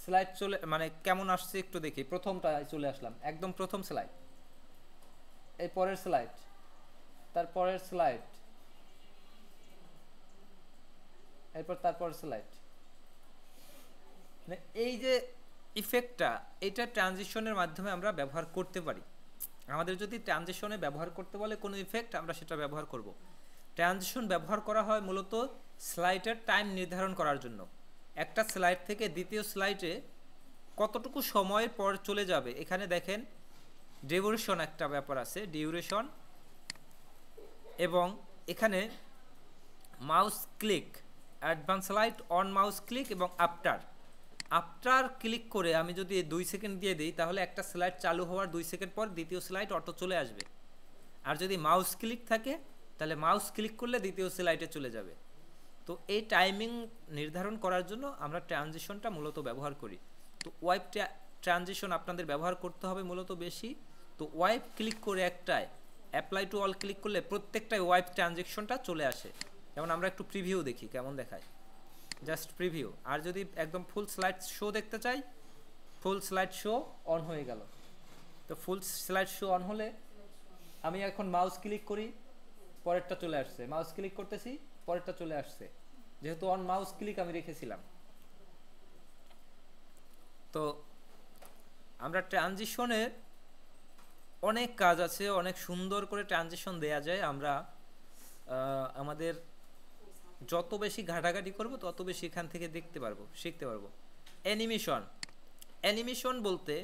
স্লাইড চলে মানে কেমন আসছে একটু দেখি। প্রথমটা চলে আসলাম, একদম প্রথম স্লাইড, এই পরের স্লাইড, তারপরের স্লাইড, এরপর তারপরের স্লাইড। এই যে ইফেক্টটা, এটা ট্রানজিশনের মাধ্যমে আমরা ব্যবহার করতে পারি। আমাদের যদি ট্রানজিশনে ব্যবহার করতে বলে কোনো ইফেক্ট, আমরা সেটা ব্যবহার করব। ট্রানজিশন ব্যবহার করা হয় মূলত স্লাইডের টাইম নির্ধারণ করার জন্য। একটা স্লাইড থেকে দ্বিতীয় স্লাইডে কতটুকু সময়ের পর চলে যাবে, এখানে দেখেন ডিউরেশন একটা ব্যাপার আছে, ডিউরেশন, এবং এখানে mouse click, advance slide, on mouse click এবং আফটার ক্লিক করে আমি যদি 2 সেকেন্ড দিয়ে দিই, তাহলে একটা স্লাইড চালু হওয়ার 2 সেকেন্ড পর দ্বিতীয় স্লাইড অটো চলে আসবে। আর যদি মাউস ক্লিক থাকে, তাহলে মাউস ক্লিক করলে দ্বিতীয় স্লাইডে চলে যাবে। তো এই টাইমিং নির্ধারণ করার জন্য আমরা ট্রানজিশনটা মূলত ব্যবহার করি। তো ওয়াইপ ট্রানজিশন আপনাদের ব্যবহার করতে হবে মূলত বেশি। তো ওয়াইপ ক্লিক করে একটায় অ্যাপ্লাই টু অল ক্লিক করলে প্রত্যেকটাই ওয়াইপ ট্রানজিশনটা চলে আসে। যেমন আমরা একটু প্রিভিউ দেখি কেমন দেখায়, জাস্ট প্রিভিউ। আর যদি একদম ফুল স্লাইড শো দেখতে চাই, ফুল স্লাইড শো অন হয়ে গেল। তো ফুল স্লাইড শো অন হলে আমি এখন মাউস ক্লিক করি, পরেরটা চলে আসছে, মাউস ক্লিক করতেছি, পরেরটা চলে আসছে, যেহেতু অন মাউস ক্লিক আমি রেখেছিলাম। তো আমরা ট্রানজিশনের অনেক কাজ আছে, অনেক সুন্দর করে ট্রানজিশন দেয়া যায়। আমরা আমাদের যত বেশি ঘাটাঘাটি করব তত বেশি এখান থেকে দেখতে পারবো, শিখতে পারবো। অ্যানিমেশন বলতে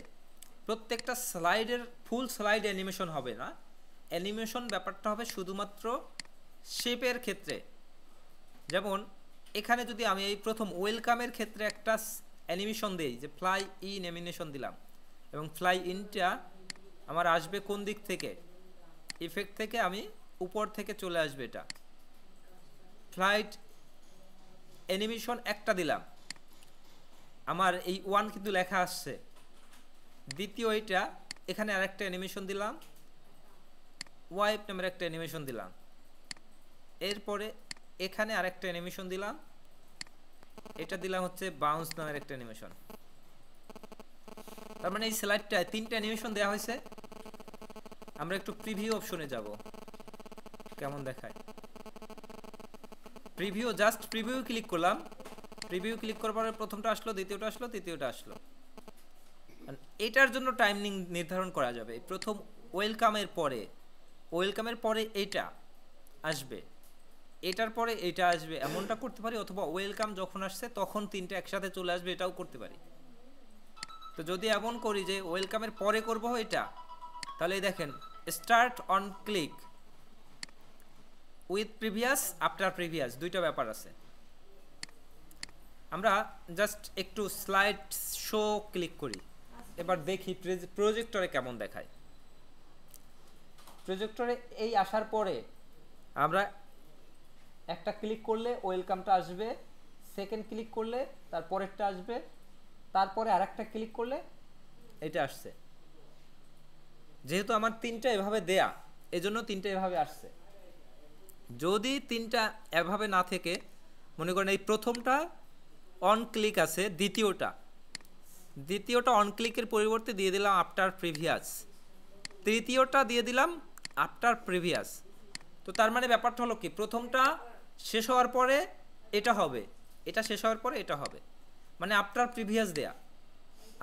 প্রত্যেকটা স্লাইডের ফুল স্লাইড অ্যানিমেশন হবে না। অ্যানিমেশন ব্যাপারটা হবে শুধুমাত্র শেপের ক্ষেত্রে। যেমন এখানে যদি আমি এই প্রথম ওয়েলকামের ক্ষেত্রে একটা অ্যানিমেশন দেই, যে ফ্লাই ইন অ্যানিমেশন দিলাম, এবং ফ্লাই ইনটা আমার আসবে কোন দিক থেকে? ইফেক্ট থেকে আমি উপর থেকে চলে আসবে এটা। ফ্লাইট অ্যানিমেশন একটা দিলাম, আমার এই 1 কিন্তু লেখা আসছে। দ্বিতীয় এটা, এখানে আরেকটা অ্যানিমেশন দিলাম, ওয়াইপ নামের একটা অ্যানিমেশন দিলাম। এরপরে এখানে আরেকটা অ্যানিমেশন দিলাম, এটা দিলাম হচ্ছে বাউন্স নামের একটা অ্যানিমেশন। তার মানে এই স্লাইডটায় 3টা অ্যানিমেশন দেওয়া হয়েছে। আমরা একটু প্রিভিউ অপশনে যাব, কেমন দেখায় প্রিভিউ। জাস্ট প্রিভিউ ক্লিক করলাম, প্রিভিউ ক্লিক করার পরে প্রথমটা আসলো, দ্বিতীয়টা আসলো, তৃতীয়টা আসলো। এটার জন্য টাইমিং নির্ধারণ করা যাবে। প্রথম ওয়েলকামের পরে এইটা আসবে, এটার পরে এইটা আসবে, এমনটা করতে পারি। অথবা ওয়েলকাম যখন আসছে তখন 3টা একসাথে চলে আসবে, এটাও করতে পারি। তো যদি এমন করি যে ওয়েলকামের পরে করব এটা, তাহলে দেখেন start on click with previous, after previous, দুইটা ব্যাপার আছে। আমরা জাস্ট একটু স্লাইড শো ক্লিক করি, এবার দেখি প্রজেক্টরে কেমন দেখায়। প্রজেক্টরে এই আসার পরে আমরা একটা ক্লিক করলে ওয়েলকামটা আসবে, সেকেন্ড ক্লিক করলে তারপরেরটা আসবে, তারপরে আরেকটা ক্লিক করলে এটা আসছে। যেহেতু আমার 3টা এভাবে দেয়া, এজন্য 3টা এভাবে আসছে। যদি 3টা এভাবে না থেকে, মনে করেন এই প্রথমটা অন ক্লিক আছে, দ্বিতীয়টা অন ক্লিকের পরিবর্তে দিয়ে দিলাম আফটার প্রিভিয়াস, তৃতীয়টা দিয়ে দিলাম আফটার প্রিভিয়াস। তো তার মানে ব্যাপারটা হলো কি, প্রথমটা শেষ হওয়ার পরে এটা হবে, এটা শেষ হওয়ার পরে এটা হবে, মানে আফটার প্রিভিয়াস দেয়া।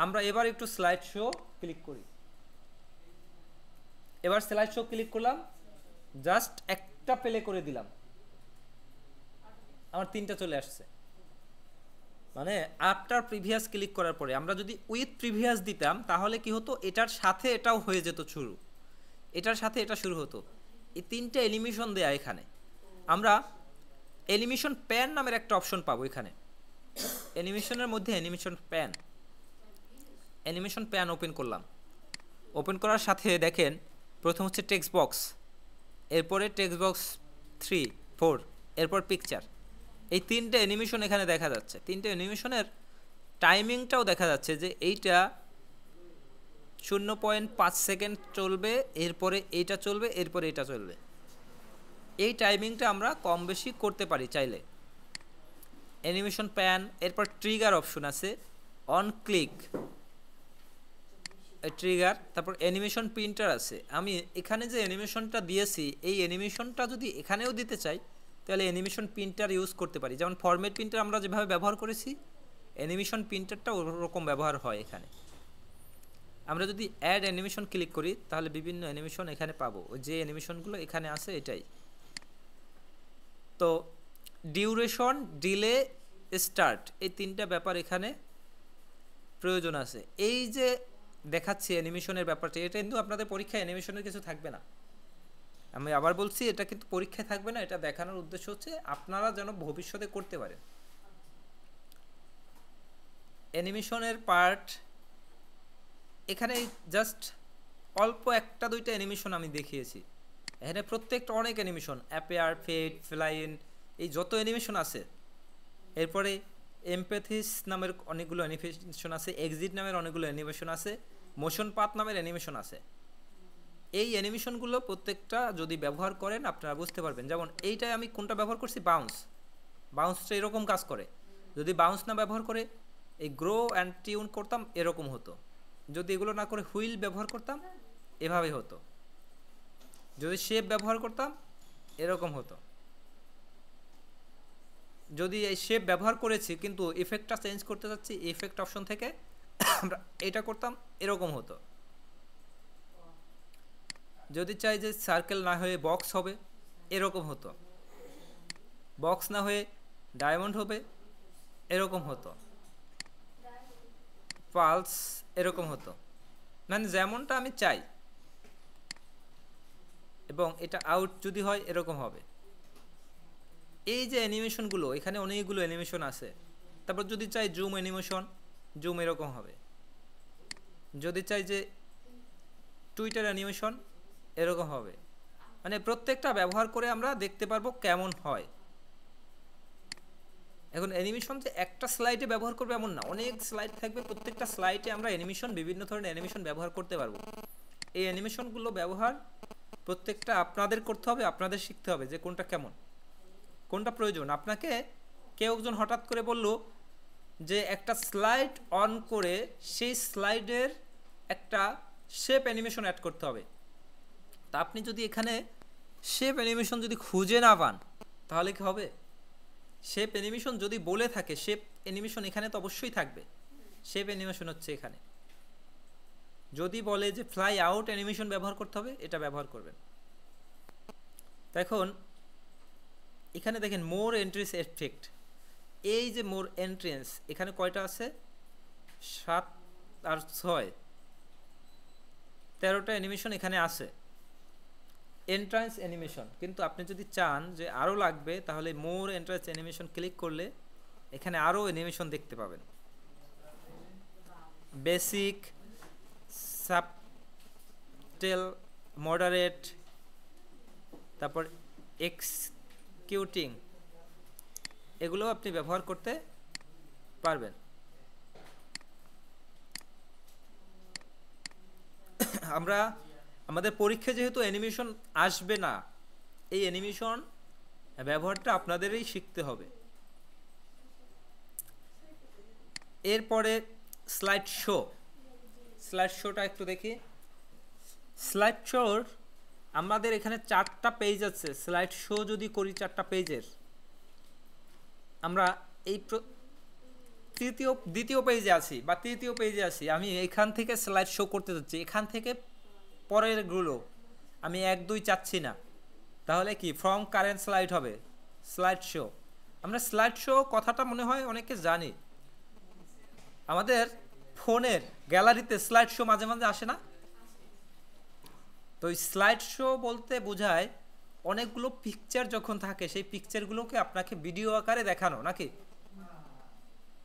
আমরা এবার একটু স্লাইড শো ক্লিক করি, এবার স্লাইড শো ক্লিক করলাম, জাস্ট একটা প্লে করে দিলাম, আমার 3টা চলে আসছে। মানে আফটার প্রিভিয়াস ক্লিক করার পরে আমরা যদি উইথ প্রিভিয়াস দিতাম তাহলে কি হতো, এটার সাথে এটাও হয়ে যেত শুরু, এটার সাথে এটা শুরু হতো। এই তিনটে অ্যানিমেশন দেয়া এখানে। আমরা অ্যানিমেশন প্যান নামের একটা অপশন পাবো এখানে। অ্যানিমেশনের মধ্যে অ্যানিমেশন প্যান ওপেন করলাম। ওপেন করার সাথে দেখেন প্রথম হচ্ছে টেক্সট বক্স, এরপরে টেক্সট বক্স 3, 4, এরপর পিকচার। এই তিনটে অ্যানিমেশন এখানে দেখা যাচ্ছে। তিনটে অ্যানিমেশনের টাইমিংটাও দেখা যাচ্ছে যে এইটা 0.5 সেকেন্ড চলবে, এরপরে এইটা চলবে, এরপরে এটা চলবে। এই টাইমিংটা আমরা কম বেশি করতে পারি চাইলে। অ্যানিমেশন প্যান, এরপর ট্রিগার অপশন আছে, অন ক্লিক ট্রিগার, তারপর অ্যানিমেশন প্রিন্টার আছে। আমি এখানে যে অ্যানিমেশনটা দিয়েছি এই অ্যানিমেশনটা যদি এখানেও দিতে চাই তাহলে অ্যানিমেশন প্রিন্টার ইউজ করতে পারি। যেমন ফরম্যাট প্রিন্টার আমরা যেভাবে ব্যবহার করেছি অ্যানিমেশন প্রিন্টারটা ওরকম ব্যবহার হয় এখানে। আমরা যদি অ্যাড অ্যানিমেশন ক্লিক করি তাহলে বিভিন্ন অ্যানিমেশন এখানে পাবো, যে অ্যানিমেশনগুলো এখানে আছে এটাই। তো ডিউরেশন, ডিলে, স্টার্ট, এই তিনটা ব্যাপার এখানে প্রয়োজন আছে। এই যে দেখাচ্ছি অ্যানিমেশনের ব্যাপারটা, এটা কিন্তু আপনাদের পরীক্ষায় অ্যানিমেশনের কিছু থাকবে না। আমি আবার বলছি, এটা কিন্তু পরীক্ষায় থাকবে না। এটা দেখানোর উদ্দেশ্য হচ্ছে আপনারা যেন ভবিষ্যতে করতে পারেন। অ্যানিমেশনের পার্ট এখানে জাস্ট অল্প একটা দুইটা অ্যানিমেশন আমি দেখিয়েছি। এখানে প্রত্যেকটা অনেক অ্যানিমেশন, অ্যাপেয়ার, ফেড, ফ্লাইন, এই যত অ্যানিমেশন আছে। এরপরে এমপ্যাথিস নামের অনেকগুলো অ্যানিমেশন আছে, এক্সিট নামের অনেকগুলো অ্যানিমেশন আছে, মোশন পাথ নামের অ্যানিমেশন আছে। এই অ্যানিমেশনগুলো প্রত্যেকটা যদি ব্যবহার করেন আপনারা বুঝতে পারবেন। যেমন এইটাই আমি কোনটা ব্যবহার করছি, বাউন্সটা এরকম কাজ করে। যদি বাউন্স না ব্যবহার করে এই গ্রো অ্যান্ড টিউন করতাম এরকম হতো। যদি এগুলো না করে হুইল ব্যবহার করতাম এভাবে হতো। যদি শেপ ব্যবহার করতাম এরকম হতো। যদি এই শেপ ব্যবহার করেছি কিন্তু ইফেক্টটা চেঞ্জ করতে যাচ্ছি, ইফেক্ট অপশন থেকে আমরা এটা করতাম এরকম হতো। যদি চাই যে সার্কেল না হয়ে বক্স হবে এরকম হতো, বক্স না হয়ে ডায়মন্ড হবে এরকম হতো, পালস এরকম হতো, মানে যেমনটা আমি চাই। এবং এটা আউট যদি হয় এরকম হবে। এই যে অ্যানিমেশনগুলো, এখানে অনেকগুলো অ্যানিমেশন আছে। তারপর যদি চাই জুম অ্যানিমেশন, জুম এরকম হবে। যদি চাই যে টুইটার অ্যানিমেশন এরকম হবে। মানে প্রত্যেকটা ব্যবহার করে আমরা দেখতে পারবো কেমন হয়। এখন অ্যানিমেশন যে একটা স্লাইডে ব্যবহার করবে এমন না, অনেক স্লাইড থাকবে, প্রত্যেকটা স্লাইডে আমরা অ্যানিমেশন, বিভিন্ন ধরনের অ্যানিমেশন ব্যবহার করতে পারবো। এই অ্যানিমেশনগুলো ব্যবহার প্রত্যেকটা আপনাদের করতে হবে, আপনাদের শিখতে হবে যে কোনটা কেমন, কোনটা প্রয়োজন। আপনাকে কেউ একজন হঠাৎ করে বলল যে একটা স্লাইড অন করে সেই স্লাইডের একটা শেপ অ্যানিমেশন অ্যাড করতে হবে। তা আপনি যদি এখানে শেপ অ্যানিমেশন যদি খুঁজে না পান তাহলে কি হবে? শেপ অ্যানিমেশন যদি বলে থাকে শেপ অ্যানিমেশন এখানে তো অবশ্যই থাকবে। শেপ অ্যানিমেশন হচ্ছে এখানে। যদি বলে যে ফ্লাই আউট অ্যানিমেশন ব্যবহার করতে হবে, এটা ব্যবহার করবেন। এখন এখানে দেখেন মোর এন্ট্রিস এফেক্ট। এই যে মোর এন্ট্রেন্স এখানে কয়টা আছে? 7 আর 6, 13টা অ্যানিমেশন এখানে আছে, এন্ট্রান্স অ্যানিমেশন। কিন্তু আপনি যদি চান যে আরও লাগবে তাহলে মোর এন্ট্রান্স অ্যানিমেশন ক্লিক করলে এখানে আরও অ্যানিমেশন দেখতে পাবেন। বেসিক, সাবটেল, মডারেট, তারপর এক্সিকিউটিং, এগুলো আপনি ব্যবহার করতে পারবেন। আমরা আমাদের পরীক্ষায় যেহেতু অ্যানিমেশন আসবে না, এই অ্যানিমেশন ব্যবহারটা আপনাদেরই শিখতে হবে। এরপরে স্লাইড শো, স্লাইড শোটা একটু দেখি। স্লাইড শোর আমাদের এখানে 4টা পেজ আছে। স্লাইড শো যদি করি 4টা পেজের, আমরা এই দ্বিতীয় পেজে আছি বা তৃতীয় পেজে আছি। আমি এখান থেকে স্লাইড শো করতে যাচ্ছি, এখান থেকে পরেরগুলো আমি 1, 2 চাচ্ছি না। তাহলে কি ফ্রম কারেন্ট স্লাইড হবে স্লাইড শো। আমরা স্লাইড শো কথাটা মনে হয় অনেকে জানি, আমাদের ফোনের গ্যালারিতে স্লাইড শো মাঝে মাঝে আসে না? তো এই স্লাইড শো বলতে বোঝায় অনেকগুলো পিকচার যখন থাকে সেই পিকচারগুলোকে আপনাকে ভিডিও আকারে দেখানো, নাকি?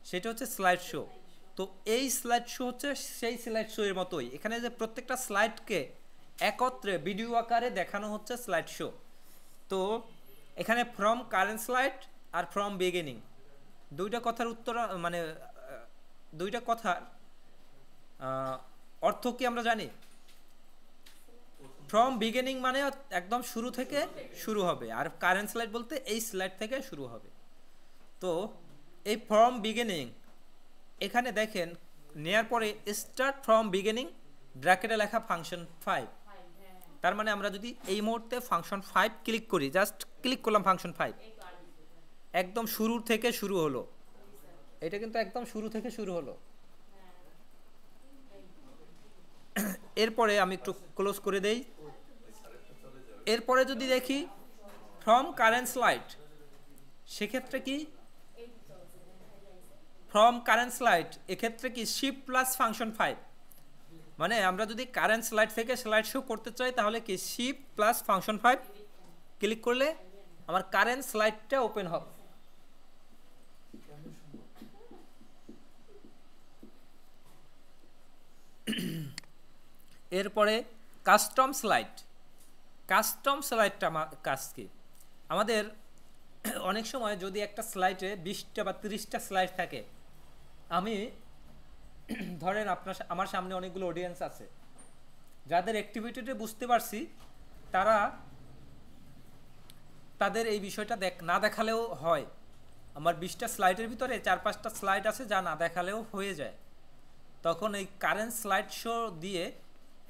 সেটা হচ্ছে স্লাইড শো। তো এই স্লাইড শো হচ্ছে সেই স্লাইড শো এর মতোই, এখানে যে প্রত্যেকটা স্লাইডকে একত্রে ভিডিও আকারে দেখানো হচ্ছে স্লাইড শো। তো এখানে from current slide are from beginning দুইটা কথার উত্তর, মানে দুইটা কথার অর্থ কি আমরা জানি? ফ্রম বিগিনিং মানে একদম শুরু থেকে শুরু হবে, আর কারেন্ট স্লাইড বলতে এই স্লাইড থেকে শুরু হবে। তো এই ফ্রম বিগিনিং এখানে দেখেন নেয়ার পরে স্টার্ট ফ্রম বিগিনিং ব্র্যাকেটে লেখা ফাংশন 5। তার মানে আমরা যদি এই মুহূর্তে ফাংশন 5 ক্লিক করি, জাস্ট ক্লিক করলাম ফাংশন 5, একদম শুরু থেকে শুরু হলো। এটা কিন্তু একদম শুরু থেকে শুরু হলো। এরপরে আমি একটু ক্লোজ করে দেই। এরপরে যদি দেখি ফ্রম কারেন্ট স্লাইড, সেক্ষেত্রে কি ফ্রম কারেন্ট স্লাইড এক্ষেত্রে কি শিফট প্লাস ফাংশন 5, মানে আমরা যদি কারেন্ট স্লাইড থেকে স্লাইড শো করতে চাই তাহলে কি শিফট প্লাস ফাংশন 5 ক্লিক করলে আমার কারেন্ট স্লাইডটা ওপেন হবে। এরপরে কাস্টম স্লাইড। কাস্টম স্লাইডটা কাজ কি? আমাদের অনেক সময় যদি একটা স্লাইডে 20টা বা 30টা স্লাইড থাকে, আমি ধরেন আমার সামনে অনেকগুলো অডিয়েন্স আছে, যাদের অ্যাক্টিভিটিতে বুঝতে পারছি তারা তাদের এই বিষয়টা না দেখালেও হয়। আমার 20টা স্লাইডের ভিতরে 4-5টা স্লাইড আছে যা না দেখালেও হয়ে যায়। তখন এই কারেন্ট স্লাইড শো দিয়ে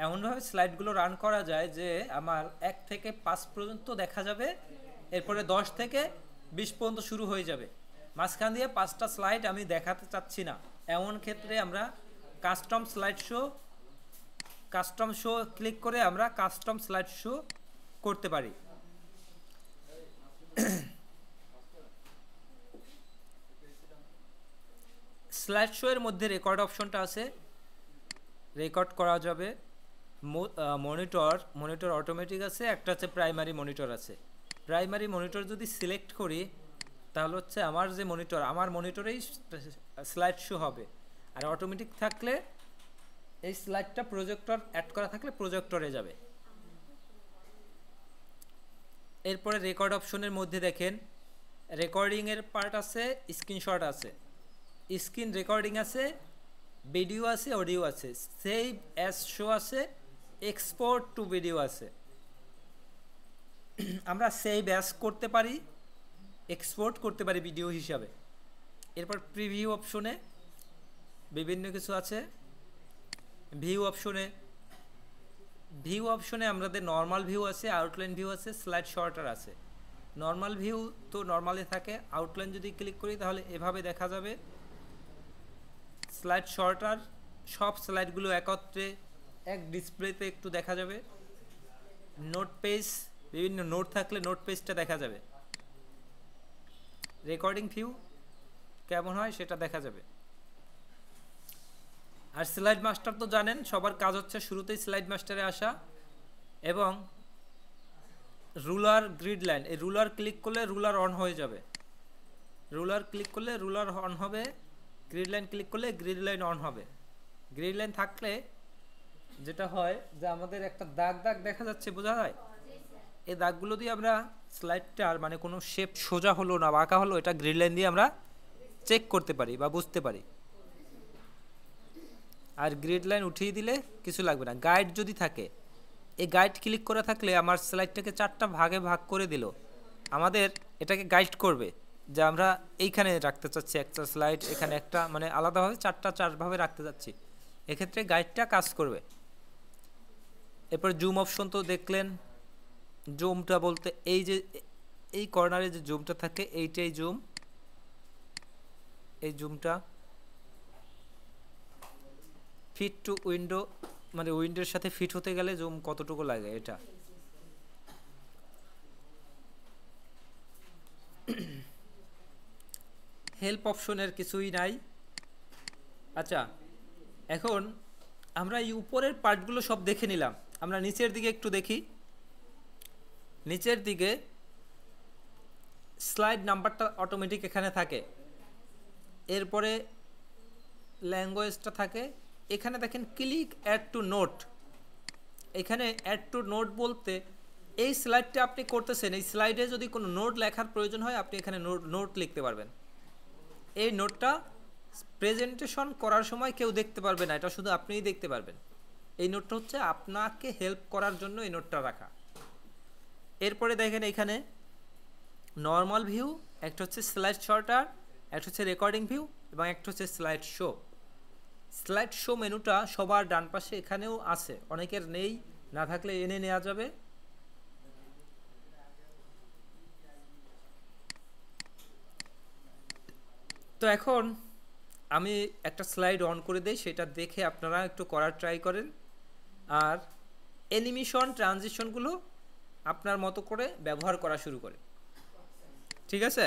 এমনভাবে স্লাইডগুলো রান করা যায় যে আমার 1 থেকে 5 পর্যন্ত দেখা যাবে, এরপরে 10 থেকে 20 পর্যন্ত শুরু হয়ে যাবে। মাঝখান দিয়ে 5টা স্লাইড আমি দেখাতে চাচ্ছি না, এমন ক্ষেত্রে আমরা কাস্টম শো ক্লিক করে আমরা কাস্টম স্লাইড শো করতে পারি। স্লাইড শো এর মধ্যে রেকর্ড অপশনটা আছে, রেকর্ড করা যাবে। মনিটর অটোমেটিক আছে, একটা হচ্ছে প্রাইমারি মনিটর আছে। প্রাইমারি মনিটর যদি সিলেক্ট করি তাহলে হচ্ছে আমার যে মনিটর, আমার মনিটরেই স্লাইড শো হবে। আর অটোমেটিক থাকলে এই স্লাইডটা প্রজেক্টর অ্যাড করা থাকলে প্রজেক্টরে যাবে। এরপরে রেকর্ড অপশনের মধ্যে দেখেন রেকর্ডিংয়ের পার্ট আছে, স্ক্রিনশট আছে, স্ক্রিন রেকর্ডিং আছে, ভিডিও আছে, অডিও আছে, সেভ অ্যাজ শো আছে, এক্সপোর্ট টু ভিডিও আছে। আমরা সেভ অ্যাজ করতে পারি, এক্সপোর্ট করতে পারি ভিডিও হিসাবে। এরপর প্রিভিউ অপশনে বিভিন্ন কিছু আছে। ভিউ অপশনে আমাদের নর্মাল ভিউ আছে, আউটলাইন ভিউ আছে, স্লাইড শর্টার আছে। নর্মাল ভিউ তো নর্মালি থাকে, আউটলাইন যদি ক্লিক করি তাহলে এভাবে দেখা যাবে। স্লাইড শর্টার সব স্লাইডগুলো একত্রে এক ডিসপ্লেতে একটু দেখা যাবে। নোট পেজ, বিভিন্ন নোট থাকলে নোট পেজটা দেখা যাবে। রেকর্ডিং ভিউ কেমন হয় সেটা দেখা যাবে। আর স্লাইড মাস্টার তো জানেন, সবার কাজ হচ্ছে শুরুতেই স্লাইড মাস্টারে আসা এবং রুলার গ্রিড লাইন। এই রুলার ক্লিক করলে রুলার অন হয়ে যাবে, রুলার ক্লিক করলে রুলার অন হবে, গ্রিড লাইন ক্লিক করলে গ্রিড লাইন অন হবে। গ্রিড লাইন থাকলে যেটা হয় যে আমাদের একটা দাগ দাগ দেখা যাচ্ছে, বোঝা যায়? এই দাগগুলো দিয়ে আমরা স্লাইডটার মানে কোনো শেপ সোজা হলো না বাঁকা হলো এটা গ্রিড লাইন দিয়ে আমরা চেক করতে পারি বা বুঝতে পারি। আর গ্রিড লাইন উঠিয়ে দিলে কিছু লাগবে না। গাইড যদি থাকে, এই গাইড ক্লিক করে থাকলে আমার স্লাইডটাকে 4টা ভাগে ভাগ করে দিল, আমাদের এটাকে গাইড করবে যে আমরা এইখানে রাখতে চাচ্ছি একটা স্লাইড, এখানে একটা, মানে আলাদাভাবে 4ভাবে রাখতে চাচ্ছি, এক্ষেত্রে গাইডটা কাজ করবে। এরপর জুম অপশন তো দেখলেন, জুমটা বলতে এই যে এই কর্নারে যে জুমটা থাকে এইটাই জুম। এই জুমটা ফিট টু উইন্ডো, মানে উইন্ডোর সাথে ফিট হতে গেলে জুম কতটুকু লাগে এটা। হেল্প অপশনের কিছুই নাই। আচ্ছা, এখন আমরা এই উপরের পার্টগুলো সব দেখে নিলাম, আমরা নিচের দিকে একটু দেখি। নিচের দিকে স্লাইড নাম্বারটা অটোমেটিক এখানে থাকে, এরপরে ল্যাঙ্গুয়েজটা থাকে। এখানে দেখেন ক্লিক অ্যাড টু নোট, এখানে অ্যাড টু নোট বলতে এই স্লাইডটা আপনি করতেছেন, এই স্লাইডে যদি কোনো নোট লেখার প্রয়োজন হয় আপনি এখানে নোট লিখতে পারবেন। এই নোটটা প্রেজেন্টেশন করার সময় কেউ দেখতে পারবে না, এটা শুধু আপনিই দেখতে পারবেন। এই নোটটা হচ্ছে আপনাকে হেল্প করার জন্য এই নোটটা রাখা। এরপরে দেখেন এখানে নর্মাল ভিউ, একটা হচ্ছে স্লাইড শর্টার, একটা হচ্ছে রেকর্ডিং ভিউ এবং একটা হচ্ছে স্লাইড শো। স্লাইড শো মেনুটা সবার ডান পাশে এখানেও আছে, অনেকের নেই, না থাকলে এনে নেওয়া যাবে। তো এখন আমি একটা স্লাইড অন করে দেই, সেটা দেখে আপনারা একটু করার ট্রাই করেন। আর অ্যানিমেশন ট্রানজিশনগুলো আপনার মতো করে ব্যবহার করা শুরু করে, ঠিক আছে?